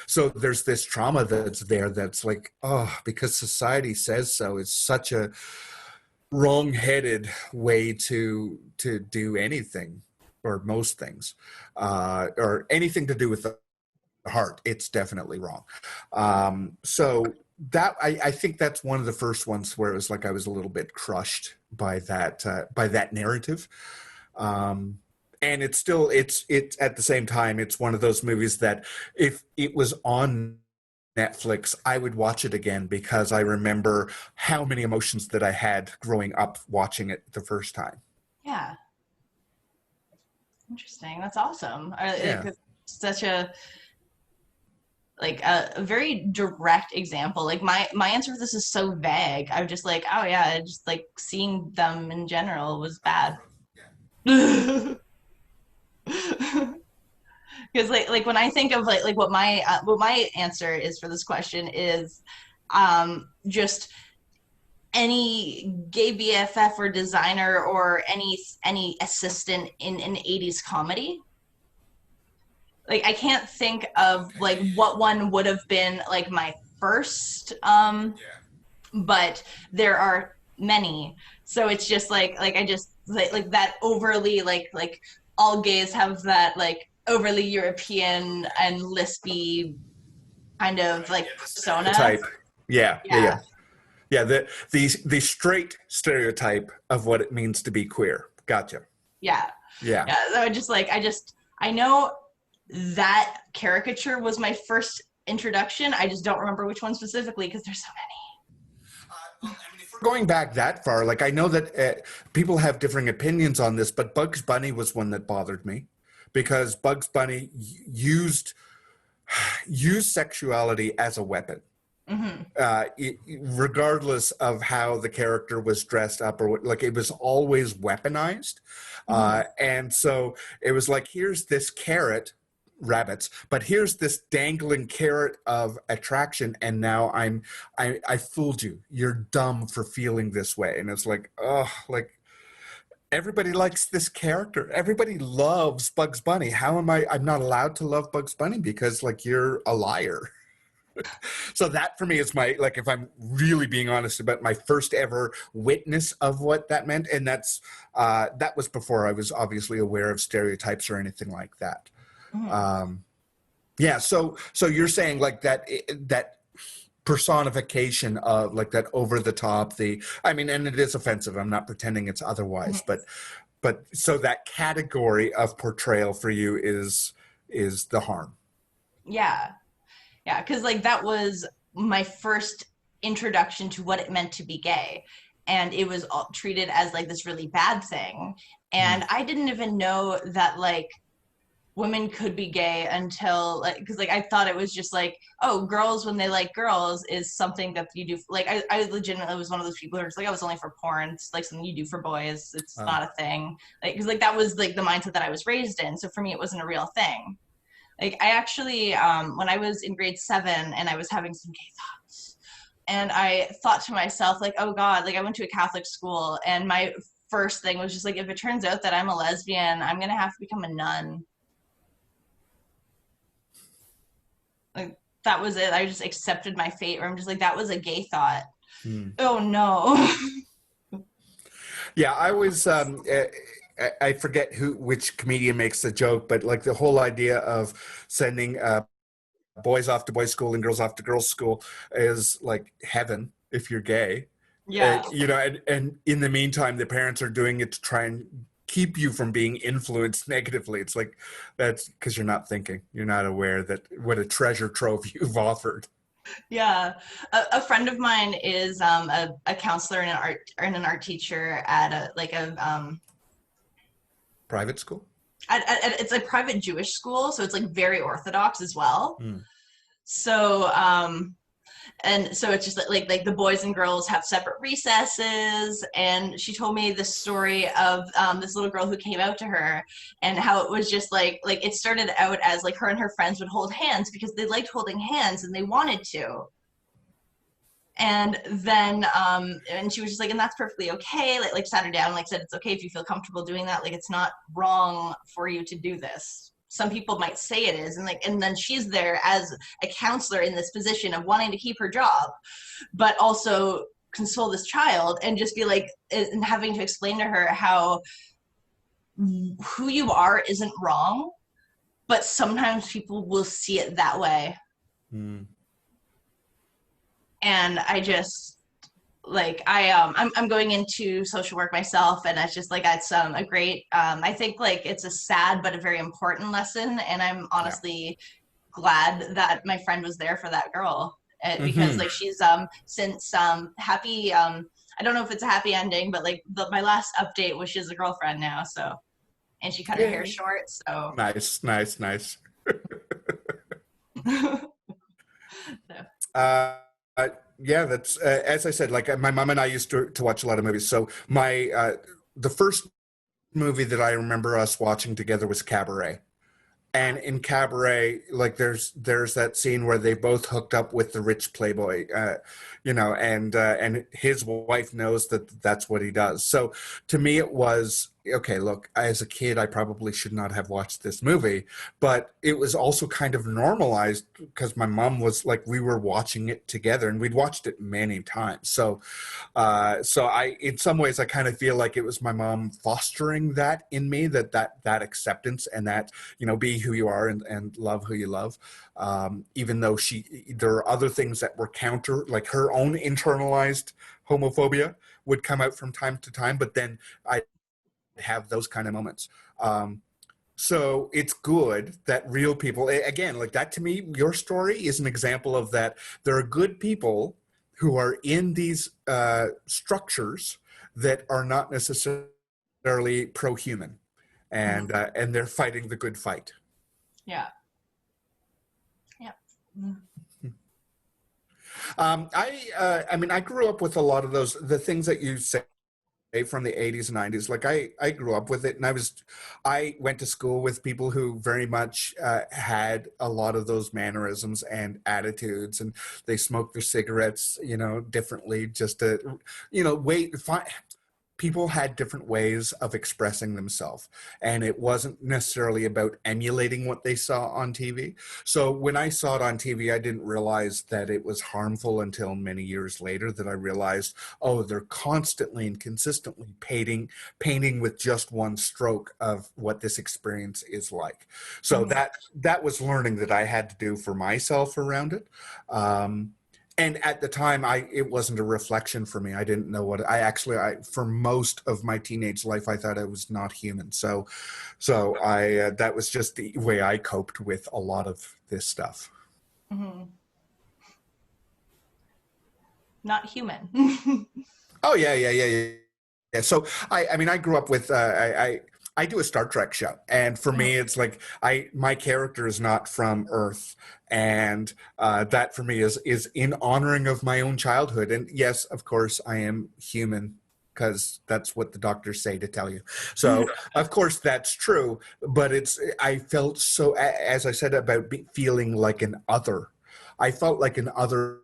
so there's this trauma that's there that's like, oh, because society says so, is such a wrong-headed way to do anything. or most things, or anything to do with the heart, it's definitely wrong. So that I think that's one of the first ones where it was like I was a little bit crushed by that narrative. Um, and it's still it's at the same time it's one of those movies that if it was on Netflix, I would watch it again because I remember how many emotions that I had growing up watching it the first time. Yeah, interesting. That's awesome. Yeah. Such a like a very direct example. Like my answer for this is so vague. I'm just like, oh yeah, just like seeing them in general was bad. Because when I think of like what my answer is for this question is just any gay BFF or designer or any assistant in an 80s comedy. Like I can't think of like what one would have been like my first but there are many. So it's just like I just like that overly like all gays have that like overly European and lispy kind of like persona. Stereotype. Yeah, yeah, Yeah, yeah. Yeah, the straight stereotype of what it means to be queer. Gotcha. yeah, Yeah. yeah. So I know that caricature was my first introduction. I just don't remember which one specifically because there's so Going back that far, like I know that people have differing opinions on this, but Bugs Bunny was one that bothered me because Bugs Bunny used sexuality as a weapon. many. Hmm. Regardless of how the character was dressed up or what, like it was always weaponized. Hmm. And so it was like, here's this carrot, rabbits, but here's this dangling carrot of attraction. And now I fooled you. You're dumb for feeling this way. And it's like, oh, like everybody likes this character. Everybody loves Bugs Bunny. How am I'm not allowed to love Bugs Bunny because like you're a liar. So that for me is my, like, if I'm really being honest about my first ever witness of what that meant. And that was before I was obviously aware of stereotypes or anything like that. Hmm. Um, yeah. So you're saying like that personification of like that over the top, I mean, and it is offensive. I'm not pretending it's otherwise, but so that category of portrayal for you is the harm. Yeah. Yeah, because like that was my first introduction to what it meant to be gay. And it was all treated as like this really bad thing. Hmm. And I didn't even know that like women could be gay until like, because like I thought it was just like, oh, girls when they like girls is something that you do. Like I legitimately was one of those people who was like, I was only for porn. It's like something you do for boys. It's Oh. not a thing. Like, because like that was like the mindset that I was raised in. So for me, it wasn't a real thing. Like I actually, when I was in grade 7 and I was having some gay thoughts, and I thought to myself, like, oh God, like I went to a Catholic school, and my first thing was just like, if it turns out that I'm a lesbian, I'm gonna have to become a nun. Like that was it. I just accepted my fate, or I'm just like, that was a gay thought. Hmm. Oh no. Yeah, I was. I forget which comedian makes the joke, but like the whole idea of sending boys off to boys' school and girls off to girls' school is like heaven if you're gay. Yeah. And in the meantime, the parents are doing it to try and keep you from being influenced negatively. It's like that's because you're not thinking, you're not aware that what a treasure trove you've offered. Yeah, a friend of mine is a counselor and an art teacher at Private school. it's a private Jewish school, so it's like very orthodox as well. Hmm. So and so it's just like the boys and girls have separate recesses, and she told me the story of this little girl who came out to her, and how it was just like it started out as like her and her friends would hold hands because they liked holding hands and they wanted to, and then and she was just like, and that's perfectly okay, like sat her down and like said it's okay if you feel comfortable doing that, like it's not wrong for you to do this. Some people might say it is, and like and then she's there as a counselor in this position of wanting to keep her job but also console this child and just be like and having to explain to her how who you are isn't wrong, but sometimes people will see it that way. Mm. And I just like I'm going into social work myself, and it's just like it's a great I think like it's a sad but a very important lesson, and I'm Yeah. honestly glad that my friend was there for that girl, because Hmm. like she's since happy I don't know if it's a happy ending, but like my last update was she has a girlfriend now, so, and she cut her hair Yay. short, so, Nice, nice, nice. so. Uh, uh, yeah, that's as I said. Like my mom and I used to watch a lot of movies. So my the first movie that I remember us watching together was Cabaret. And in Cabaret, like there's that scene where they both hooked up with the rich playboy, and his wife knows that that's what he does. So to me, it was okay. Look, as a kid, I probably should not have watched this movie, but it was also kind of normalized because my mom was like, we were watching it together, and we'd watched it many times. So I, in some ways, I kind of feel like it was my mom fostering that in me, that acceptance and that, be who you are and love who you love. Even though there are other things that were counter, like her own internalized homophobia would come out from time to time, but then I have those kind of moments. So it's good that real people, again, like that to me, your story is an example of that. There are good people who are in these structures that are not necessarily pro-human, Mhm. and they're fighting the good fight. Yeah. Yeah. Mhm. I mean, I grew up with a lot of the things that you say from the 80s and 90s. Like I grew up with it, and I went to school with people who very much had a lot of those mannerisms and attitudes, and they smoked their cigarettes, differently, just to, wait, people had different ways of expressing themselves, and it wasn't necessarily about emulating what they saw on TV. So when I saw it on TV, I didn't realize that it was harmful until many years later, that I realized, oh, they're constantly and consistently painting with just one stroke of what this experience is like. So Mhm. that was learning that I had to do for myself around it. And at the time, it wasn't a reflection for me. I didn't know what I for most of my teenage life, I thought I was not human. So I that was just the way I coped with a lot of this stuff. Mhm. Not human. Oh yeah, yeah, yeah, yeah. Yeah. So I mean, I grew up with I do a Star Trek show, and for me, it's like my character is not from Earth, and that for me is in honoring of my own childhood. And yes, of course, I am human because that's what the doctors say to tell you. So of course that's true, but I felt so, as I said about feeling like an other. I felt like an other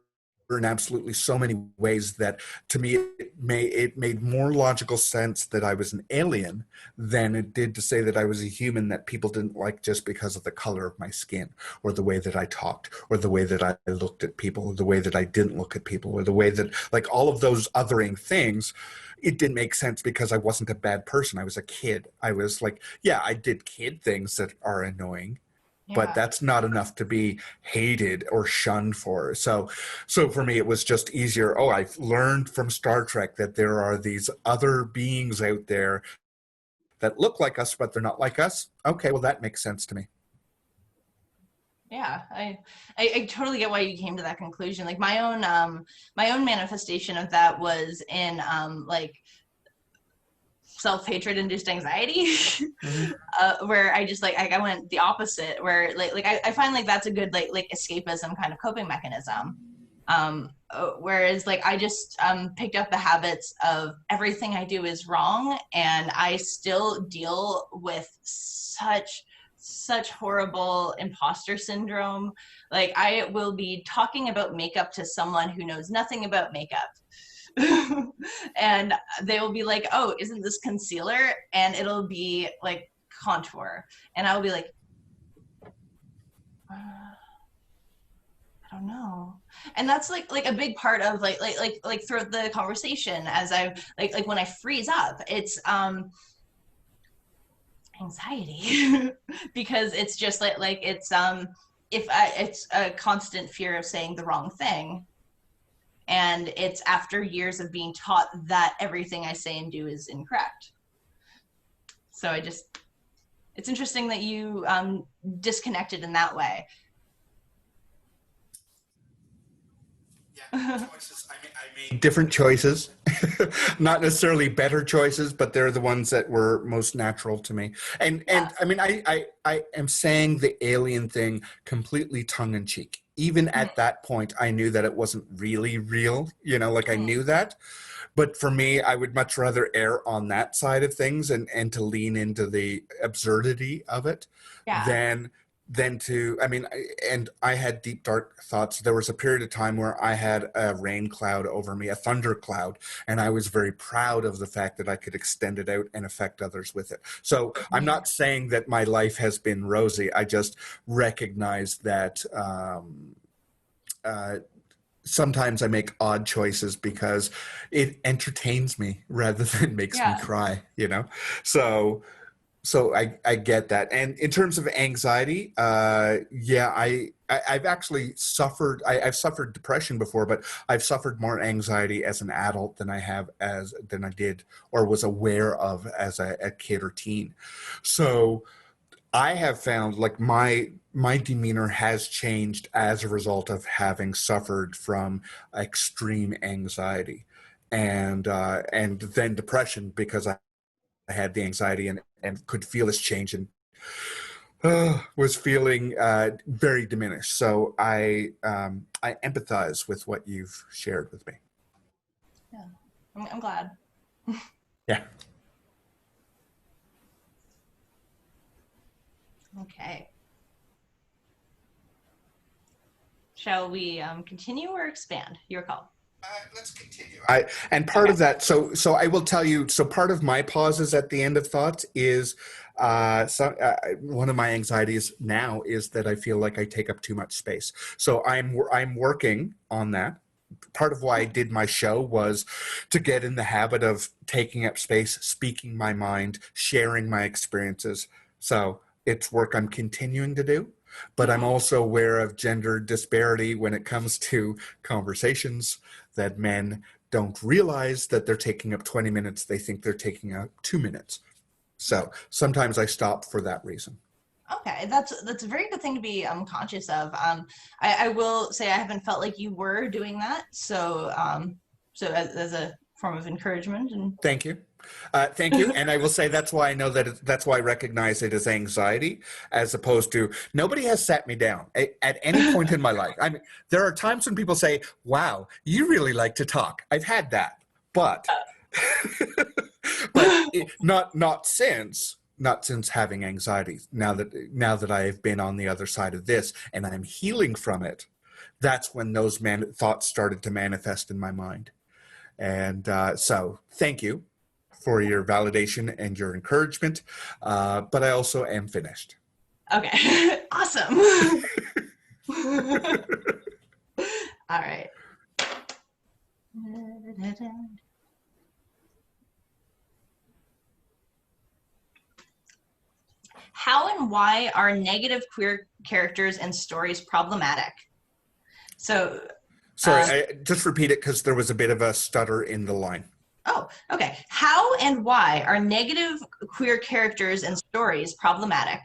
in absolutely so many ways that to me it made more logical sense that I was an alien than it did to say that I was a human that people didn't like just because of the color of my skin, or the way that I talked, or the way that I looked at people, or the way that I didn't look at people, or the way that, like, all of those othering things. It didn't make sense because I wasn't a bad person. I was a kid. I was like, yeah, I did kid things that are annoying, but Yeah. that's not enough to be hated or shunned for. So for me, it was just easier. Oh, I've learned from Star Trek that there are these other beings out there that look like us, but they're not like us. Okay, well, that makes sense to me. Yeah, I totally get why you came to that conclusion. Like my own manifestation of that was in like self-hatred induced anxiety. Mm-hmm. Where I just I went the opposite, where I find like that's a good like escapism kind of coping mechanism. Whereas like I just picked up the habits of everything I do is wrong, and I still deal with such horrible imposter syndrome. Like I will be talking about makeup to someone who knows nothing about makeup. And they will be like, oh, isn't this concealer? And it'll be like contour. And I'll be like, I don't know. And that's like a big part of like throughout the conversation, as I like when I freeze up, it's Anxiety. Because it's just like it's it's a constant fear of saying the wrong thing, and it's after years of being taught that everything I say and do is incorrect. So I just, it's interesting that you disconnected in that way. Choices. I made different choices, not necessarily better choices, but they're the ones that were most natural to me. And Yeah. I mean, I am saying the alien thing completely tongue in cheek. Even Mm, at that point, I knew that it wasn't really real. You know, like I mm, knew that. But for me, I would much rather err on that side of things and to lean into the absurdity of it yeah. than to, I mean, and I had deep dark thoughts. There was a period of time where I had a rain cloud over me, a thunder cloud, and I was very proud of the fact that I could extend it out and affect others with it. So I'm Yeah. not saying that my life has been rosy. I just recognize that uh, sometimes I make odd choices because it entertains me rather than makes me Yeah. cry, you know? So I get that. And in terms of anxiety, yeah, I've actually suffered, I've suffered depression before, but I've suffered more anxiety as an adult than than I did or was aware of as a kid or teen. So I have found like my demeanor has changed as a result of having suffered from extreme anxiety and then depression because I had the anxiety and could feel this change and was feeling very diminished. So I empathize with what you've shared with me. Yeah. I'm glad. Yeah. Okay. Shall we continue or expand? Your call. Let's continue. And part Okay. of that, so I will tell you. So part of my pauses at the end of thoughts is, one of my anxieties now is that I feel like I take up too much space. So I'm working on that. Part of why I did my show was to get in the habit of taking up space, speaking my mind, sharing my experiences. So it's work I'm continuing to do, but I'm Mm-hmm. also aware of gender disparity when it comes to conversations that men don't realize that they're taking up 20 minutes. They think they're taking up 2 minutes. So sometimes I stop for that reason. Okay, that's a very good thing to be conscious of. I will say I haven't felt like you were doing that, so so as a form of encouragement and Thank you. Thank you. And I will say that's why I know that that's why I recognize it as anxiety as opposed to nobody has sat me down at any point in my life. I mean, there are times when people say, wow, you really like to talk. I've had that, but, not since having anxiety. Now that I have been on the other side of this and I'm healing from it, that's when those thoughts started to manifest in my mind. And so thank you for your validation and your encouragement. But I also am finished. okay, awesome. All right. How and why are negative queer characters and stories problematic? So, Sorry, um, just repeat it because there was a bit of a stutter in the line. oh, okay. How and why are negative queer characters and stories problematic?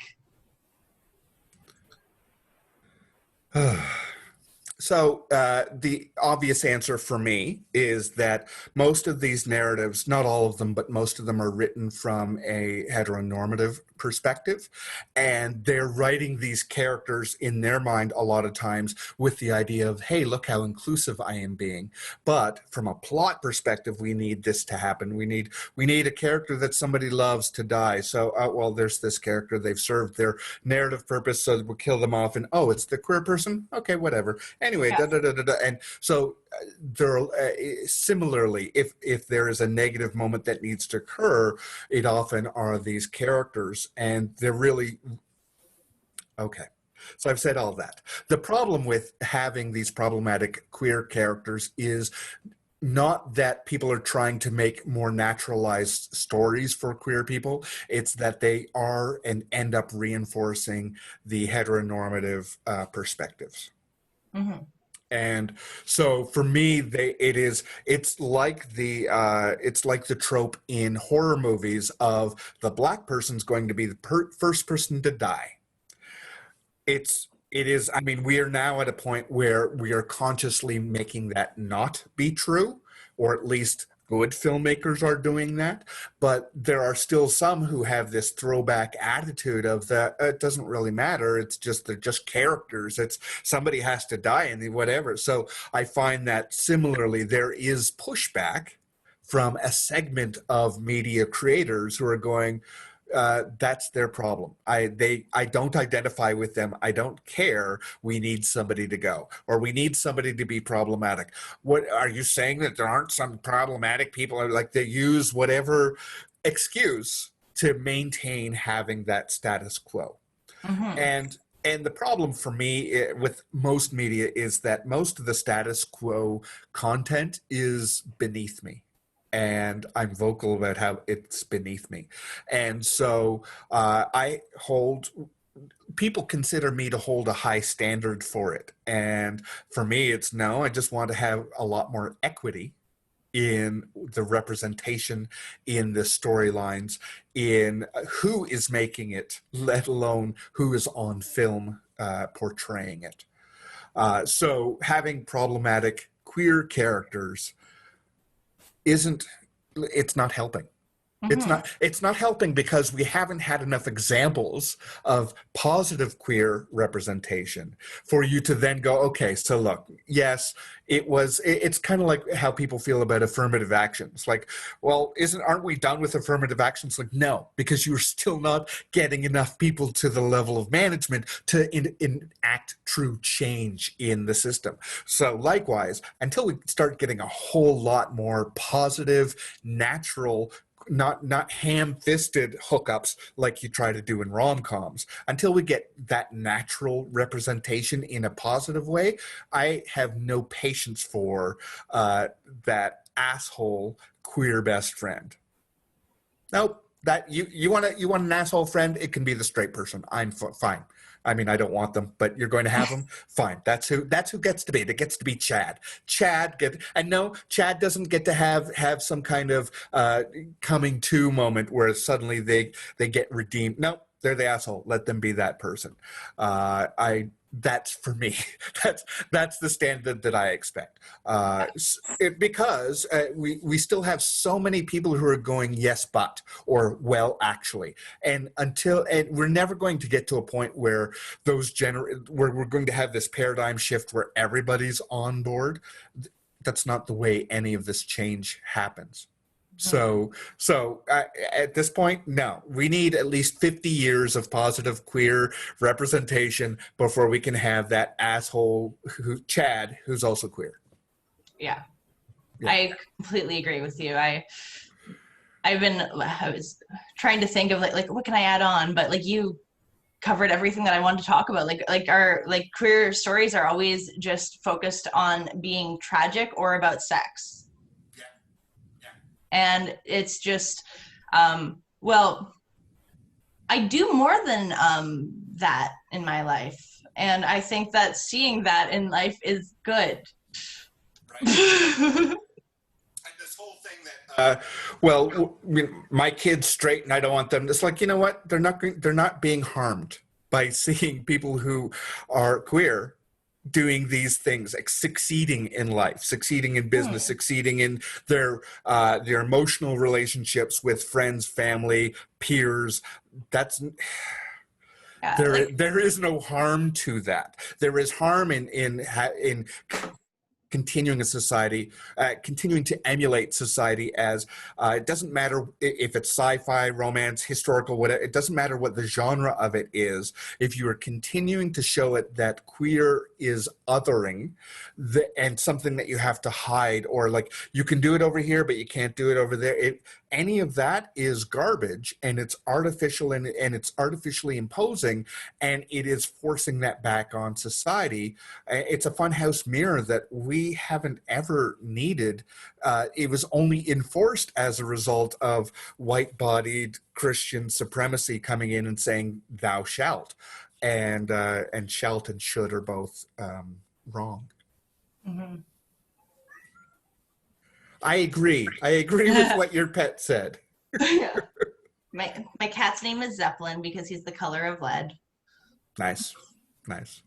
So the obvious answer for me is that most of these narratives, not all of them, but most of them are written from a heteronormative perspective. And they're writing these characters in their mind a lot of times with the idea of, hey, look how inclusive I am being. But from a plot perspective, we need this to happen. We need a character that somebody loves to die. So, well, there's this character, they've served their narrative purpose, so we'll kill them off. And oh, it's the queer person? Okay, whatever. Anyway, Yeah. da da da da da. And so there, similarly, if there is a negative moment that needs to occur, it often are these characters, and they're really okay. So I've said all that. The problem with having these problematic queer characters is not that people are trying to make more naturalized stories for queer people. It's that they are and end up reinforcing the heteronormative perspectives. Mm-hmm. And so for me, it's like the trope in horror movies of the black person's going to be the first person to die. It is, I mean, we are now at a point where we are consciously making that not be true, or at least good filmmakers are doing that. But there are still some who have this throwback attitude of that it doesn't really matter. It's just, they're just characters. It's somebody has to die and whatever. So I find that similarly, there is pushback from a segment of media creators who are going, that's their problem. I don't identify with them. I don't care. We need somebody to go, or we need somebody to be problematic. What are you saying, that there aren't some problematic people? Or like, they use whatever excuse to maintain having that status quo. Mm-hmm. And the problem for me with most media is that most of the status quo content is beneath me. And I'm vocal about how it's beneath me. And so people consider me to hold a high standard for it. And for me, it's no, I just want to have a lot more equity in the representation, in the storylines, in who is making it, let alone who is on film portraying it. So having problematic queer characters isn't, it's not helping. Mm-hmm. It's not helping because we haven't had enough examples of positive queer representation for you to then go, okay, so look, yes, it's kind of like how people feel about affirmative actions. Like, well, aren't we done with affirmative actions? Like, no, because you're still not getting enough people to the level of management to enact true change in the system. So likewise, until we start getting a whole lot more positive, natural, not ham-fisted hookups like you try to do in rom-coms, until we get that natural representation in a positive way, I have no patience for that asshole queer best friend. Nope. That you want an asshole friend, it can be the straight person. I'm fine. I mean, I don't want them, but you're going to have them. Fine. That's who gets to be. It gets to be Chad. And no, Chad doesn't get to have some kind of coming to moment where suddenly they get redeemed. No, they're the asshole. Let them be that person. That's for me. That's the standard that I expect. Because we still have so many people who are going yes, but, or well, actually, and we're never going to get to a point where where we're going to have this paradigm shift where everybody's on board. That's not the way any of this change happens. So at this point, no, we need at least 50 years of positive queer representation before we can have that asshole Chad, who's also queer. Yeah, Yeah. I completely agree with you. I was trying to think of like what can I add on, but like you covered everything that I wanted to talk about. Like our like queer stories are always just focused on being tragic or about sex. And it's just well, I do more than that in my life, and I think that seeing that in life is good. Right. And this whole thing that well, my kid's straight and I don't want them, it's like, you know what, they're not being harmed by seeing people who are queer doing these things, like succeeding in life, succeeding in business, succeeding in their emotional relationships with friends, family, peers. That's Yeah, like there is no harm to that. There is harm in continuing a society, continuing to emulate society as it doesn't matter if it's sci-fi, romance, historical, whatever. It doesn't matter what the genre of it is. If you are continuing to show it that queer is othering and something that you have to hide, or like you can do it over here, but you can't do it over there. Any of that is garbage, and it's artificial, and it's artificially imposing, and it is forcing that back on society. It's a funhouse mirror that we we haven't ever needed. It was only enforced as a result of white-bodied Christian supremacy coming in and saying "thou shalt," and shalt and should are both wrong. Mm-hmm. I agree. I agree with what your pet said. Yeah. My cat's name is Zeppelin because he's the color of lead. Nice, nice.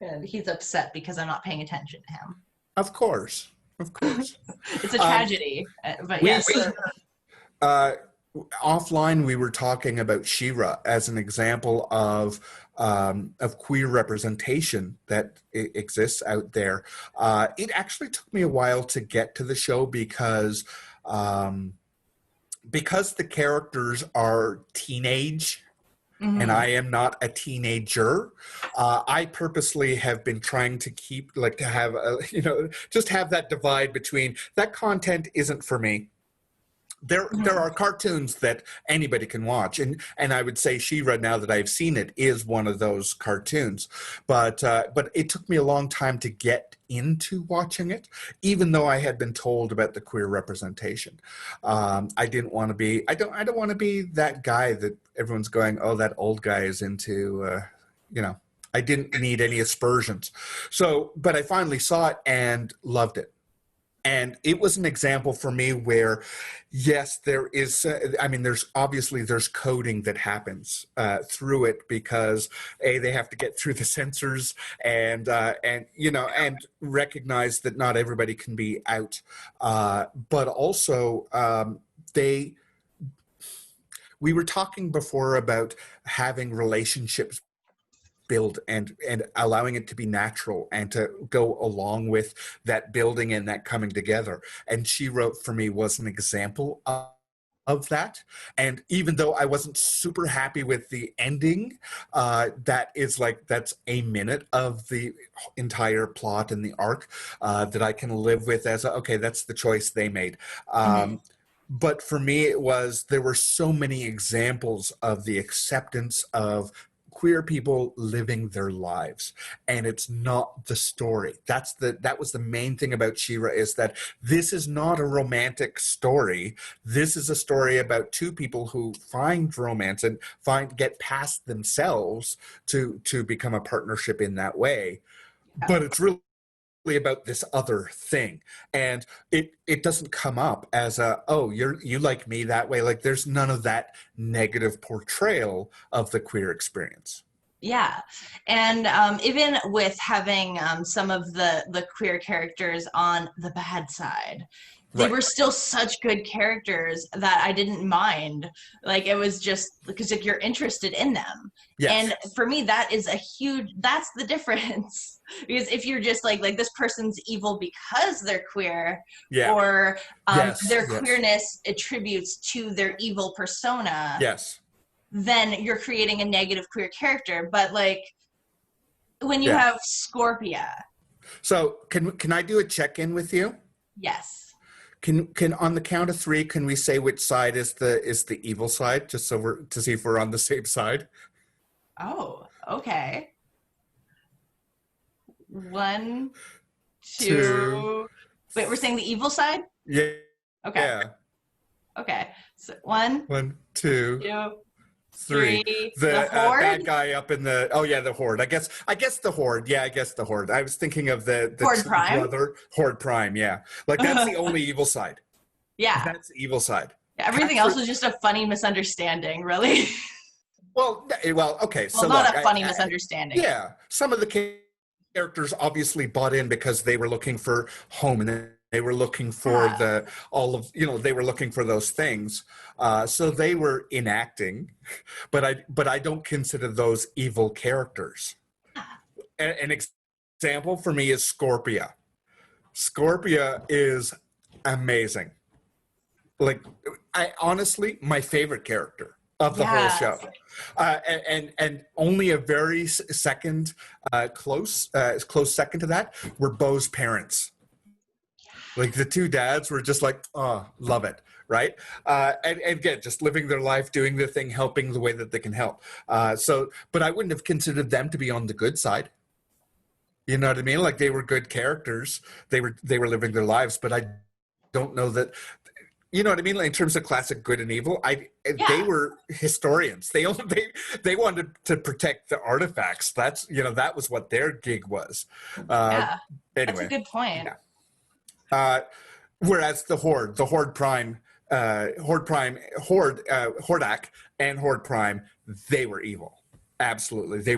And he's upset because I'm not paying attention to him. Of course, of course. It's a tragedy, but We, yes. uh, offline, we were talking about She-Ra as an example of queer representation that exists out there. It actually took me a while to get to the show because the characters are teenage. Mm-hmm. And I am not a teenager. I purposely have been trying to keep, like, to have, just have that divide between that content isn't for me. There are cartoons that anybody can watch, and I would say She-Ra, now that I've seen it, is one of those cartoons. But it took me a long time to get into watching it, even though I had been told about the queer representation. I didn't want to be. I don't want to be that guy that everyone's going, oh, that old guy is into. I didn't need any aspersions. So, but I finally saw it and loved it. And it was an example for me where, yes, there is, there's coding that happens through it because they have to get through the censors and recognize that not everybody can be out. But also we were talking before about having relationships build and allowing it to be natural and to go along with that building and that coming together. And She-Ra for me was an example of that. And even though I wasn't super happy with the ending, that's a minute of the entire plot and the arc that I can live with as okay, that's the choice they made. But for me, there were so many examples of the acceptance of queer people living their lives, and it's not the story. That was the main thing about She-Ra, is that this is not a romantic story. This is a story about two people who find romance and get past themselves to become a partnership in that way. But it's really about this other thing, and it doesn't come up as you like me that way. Like, there's none of that negative portrayal of the queer experience. Yeah, and even with having some of the queer characters on the bad side, they were still such good characters that I didn't mind. Like, it was just because if you're interested in them. Yes. And for me, that's the difference. Because if you're just like this person's evil because they're queer, or their queerness attributes to their evil persona. Yes. Then you're creating a negative queer character. But like when you have Scorpia. So can I do a check-in with you? Yes. Can on the count of 3, can we say which side is the evil side, just so to see if we're on the same side? Oh, okay. 1, 2. Wait, we're saying the evil side? Yeah. Okay. Yeah. Okay. So 1, 2, 3. The Horde? bad guy up in the the Horde. I guess the Horde. Yeah, I guess the Horde. I was thinking of the Horde Prime. Brother Horde Prime. Yeah, like that's the only evil side. Yeah, that's the evil side. Yeah, everything else was just a funny misunderstanding, really. Well, okay. So not a funny misunderstanding. Yeah, some of the characters obviously bought in because they were looking for home, and they were looking for they were looking for those things. So they were enacting, but I don't consider those evil characters. An example for me is Scorpia. Scorpia is amazing. Like, I honestly, my favorite character of the whole show. And only a very second, close second to that were Beau's parents. Like, the two dads were just like, oh, love it, right? And again, just living their life, doing their thing, helping the way that they can help. But I wouldn't have considered them to be on the good side. You know what I mean? Like they were good characters. They were living their lives, but I don't know that. You know what I mean? Like in terms of classic good and evil, they Yeah, were historians. They wanted to protect the artifacts. That was what their gig was. Uh, yeah, that's a anyway, good point. yeah. Uh, Whereas the Horde Prime, Hordak, and Horde Prime, they were evil. Absolutely, they.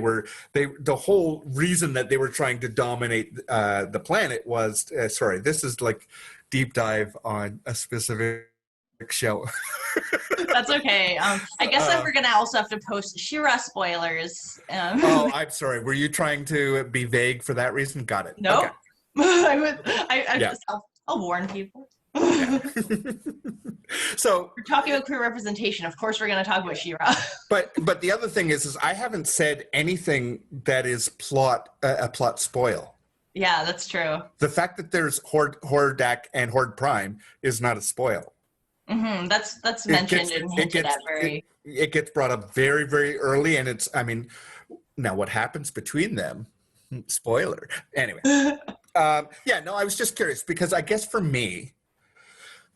The whole reason that they were trying to dominate the planet was sorry. This is like deep dive on a specific show. That's okay. I guess that uh, we're gonna also have to post She-Ra spoilers. oh, I'm sorry. Were you trying to be vague for that reason? Got it. Okay. Nope. I would. Yeah. I'll warn people. Yeah. We're So, talking about queer representation. Of course, we're gonna talk about She-Ra. but the other thing is I haven't said anything that is a plot spoil. Yeah, that's true. The fact that there's Hordak and Horde Prime is not a spoil. That's It mentioned gets and it hinted gets at very. it gets brought up very, very early, and it's I mean now what happens between them? Spoiler. Anyway, yeah. No, I was just curious because I guess for me,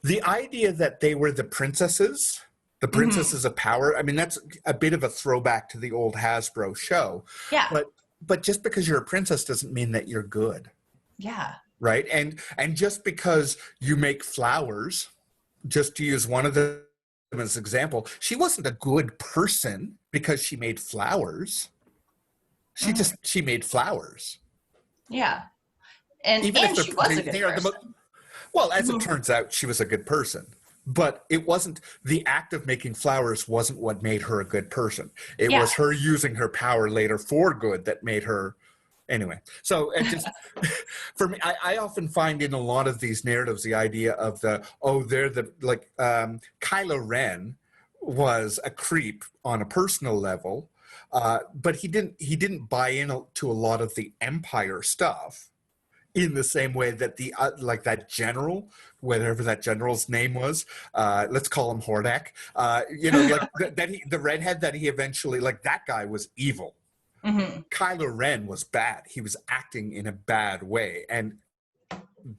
the idea that they were the Mhm. princesses of power. I mean, that's a bit of a throwback to the old Hasbro show, Yeah, but just because you're a princess doesn't mean that you're good, yeah. right? And just because you make flowers, just to use one of them as an example, she wasn't a good person because she made flowers. Mhm. She made flowers. Yeah, and Even if she was a good they are the most, person. well, as it Mhm. turns out, she was a good person. But it wasn't the act of making flowers wasn't what made her a good person. It Yeah, was her using her power later for good that made her anyway. So it just for me, I often find in a lot of these narratives the idea of they're the like Kylo Ren was a creep on a personal level, but he didn't buy into a lot of the Empire stuff in the same way that the like that general, whatever that general's name was, let's call him Hordak. Like the redhead that he eventually like that guy was evil. hmm Kylo Ren was bad. He was acting in a bad way, and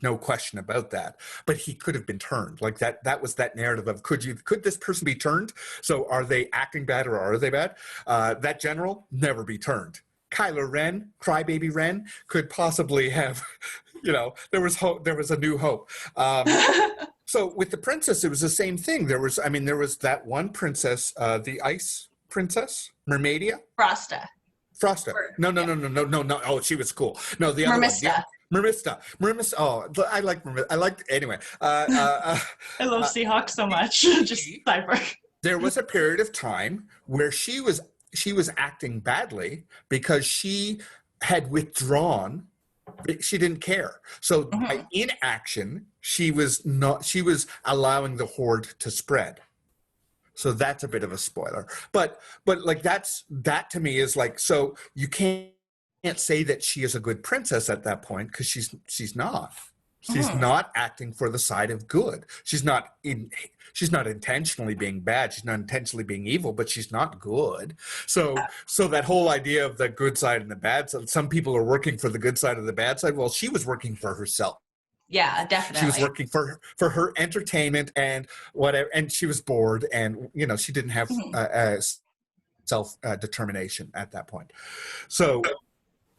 no question about that. But he could have been turned. Like that was that narrative of could this person be turned? So are they acting bad or are they bad? That general never be turned. Kylo Ren, crybaby Ren, could possibly have, there was hope. There was a new hope. So with the princess, it was the same thing. There was that one princess, the ice princess, Mermaidia. Frosta. Frosta. No, no, Yeah. no, no, no, no, no. Oh, she was cool. No, the other one. Mermista. Mermista. Mermista. Oh, I like Mermista. I liked anyway. I love Uh, Seahawks so much. Just sidebar. there was a period of time where she was acting badly because she had withdrawn. She didn't care. So by hmm inaction, she was not. She was allowing the horde to spread. So that's a bit of a spoiler. But like that to me is like so you can't say that she is a good princess at that point because she's not. She's hmm not acting for the side of good. She's not intentionally being bad. She's not intentionally being evil, but she's not good. So that whole idea of the good side and the bad side, some people are working for the good side or the bad side. Well, she was working for herself. Yeah, She was definitely. working for her entertainment and whatever, and she was bored, and she didn't have hmm self determination at that point. So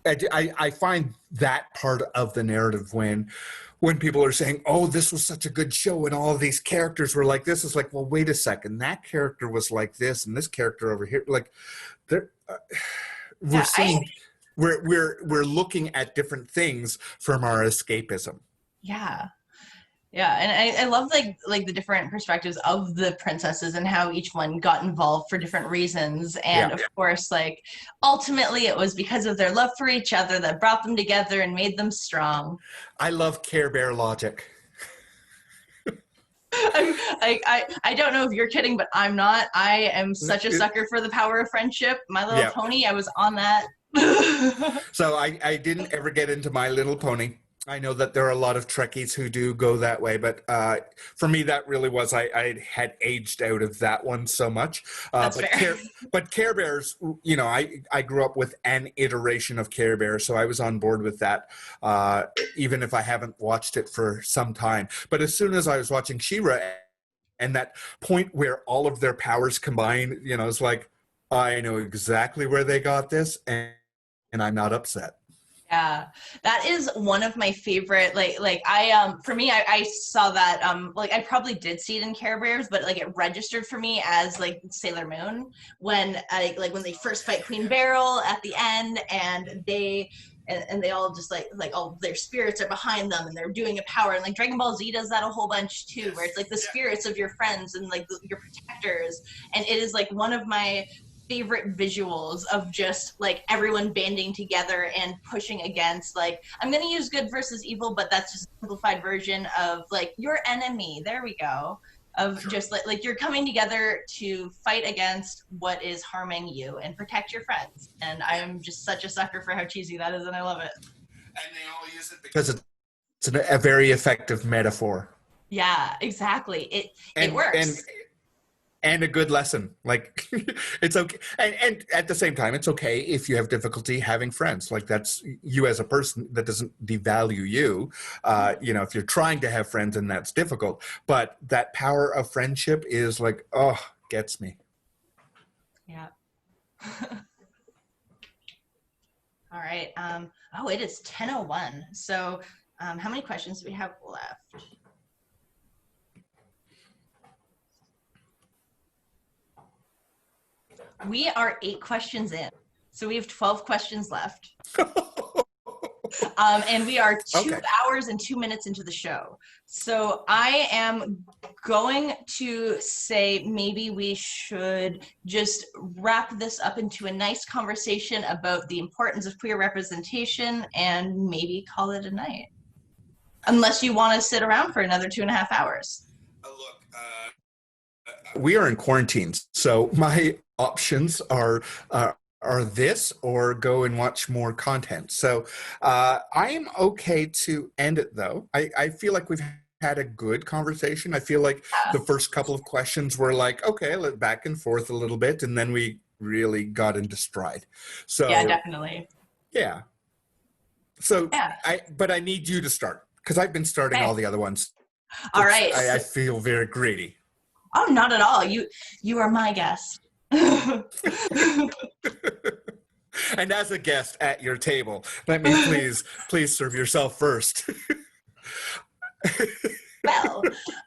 I find that part of the narrative when people are saying, "Oh, this was such a good show," and all of these characters were like this, is like, well, wait a second, that character was like this, and this character over here, like, they're we're Yeah, I seeing, we're looking at different things from our escapism. yeah. Yeah, and I love like the different perspectives of the princesses and how each one got involved for different reasons. Yeah. And of course, like ultimately it was because of their love for each other that brought them together and made them strong. I love Care Bear logic. I don't know if you're kidding, but I'm not. I am such a sucker for the power of friendship. My Little Yeah. Pony, I was on that. So I didn't ever get into My Little Pony. I know that there are a lot of Trekkies who do go that way, but for me, that really was I had aged out of that one so much. That's fair. But Care Bears, you know, I grew up with an iteration of Care Bears, so I was on board with that, even if I haven't watched it for some time. But as soon as I was watching She-Ra, and that point where all of their powers combine, you know, it's like I know exactly where they got this, and I'm not upset. Yeah, that is one of my favorite. Like I for me, I saw that like I probably did see it in Care Bears, but like it registered for me as like Sailor Moon when like when they first fight Queen Beryl at the end, and they all just like all their spirits are behind them and they're doing a power, and like Dragon Ball Z does that a whole bunch too, where it's like the spirits of your friends and like your protectors, and it is like one of my favorite visuals of just like everyone banding together and pushing against, like, I'm going to use good versus evil, but that's just a simplified version of like your enemy. There we go. Of Sure. just like you're coming together to fight against what is harming you and protect your friends. And I am just such a sucker for how cheesy that is, and I love it. And they all use it because it's a very effective metaphor Yeah, exactly. It and works. a good lesson. Like it's okay, and at the same time, it's okay if you have difficulty having friends. Like that's you as a person. That doesn't devalue you. You know, if you're trying to have friends and that's difficult, but that power of friendship is like, oh, gets me. Yeah. All right. Oh, it is 10:01. So, how many questions do we have left? We are 8 questions in. So we have 12 questions left. And we are two Okay. hours and 2 minutes into the show. So I am going to say maybe we should just wrap this up into a nice conversation about the importance of queer representation and maybe call it a night. Unless you want to sit around for another 2.5 hours. Look, we are in quarantine, so my options are this or go and watch more content. So I am okay to end it though. I feel like we've had a good conversation. I feel like Yeah, the first couple of questions were like, okay, let back and forth a little bit, and then we really got into stride. yeah, So definitely. yeah. So Yeah. but I need you to start because I've been starting all Okay. the other ones. All right. I So, feel very greedy. oh, not at all. You are my guest. And as a guest at your table, let me please serve yourself first. Well,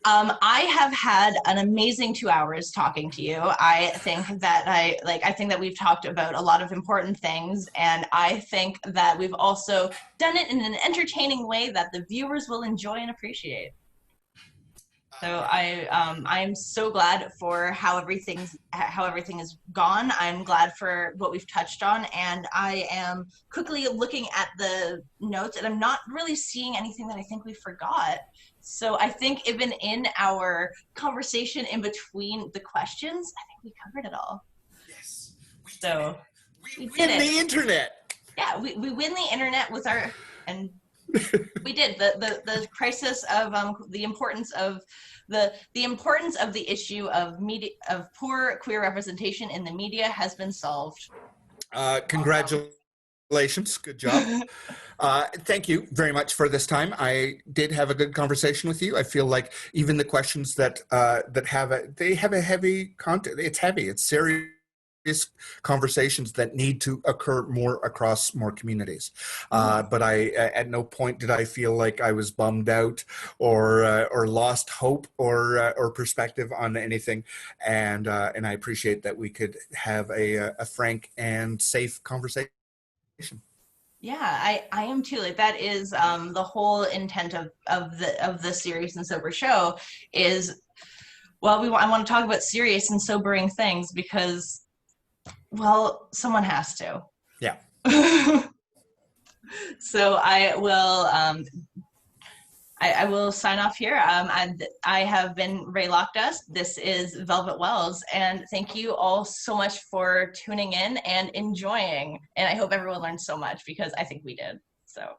I have had an amazing 2 hours talking to you. I think that I think that we've talked about a lot of important things, and I think that we've also done it in an entertaining way that the viewers will enjoy and appreciate. So I'm so glad for how everything is gone. I'm glad for what we've touched on, and I am quickly looking at the notes, and I'm not really seeing anything that I think we forgot. So I think even in our conversation in between the questions, I think we covered it all. Yes, we did it. So we We did win it. the internet. Yeah, we win the internet with our, and we did the crisis of the importance of the importance of the issue of media, of poor queer representation in the media, has been solved. Congratulations, good job. Thank you very much for this time. I did have a good conversation with you. I feel like even the questions that have a heavy content. It's heavy. It's serious conversations that need to occur more across more communities. But I, at no point did I feel like I was bummed out or lost hope or perspective on anything. And I appreciate that we could have a frank and safe conversation. Yeah, I am too. Like that is the whole intent of the series and sober show is, well, I want to talk about serious and sobering things because, well, someone has to. Yeah. So I will sign off here. I have been Ray Lockdust. This is Velvet Wells, and thank you all so much for tuning in and enjoying. And I hope everyone learned so much because I think we did. So.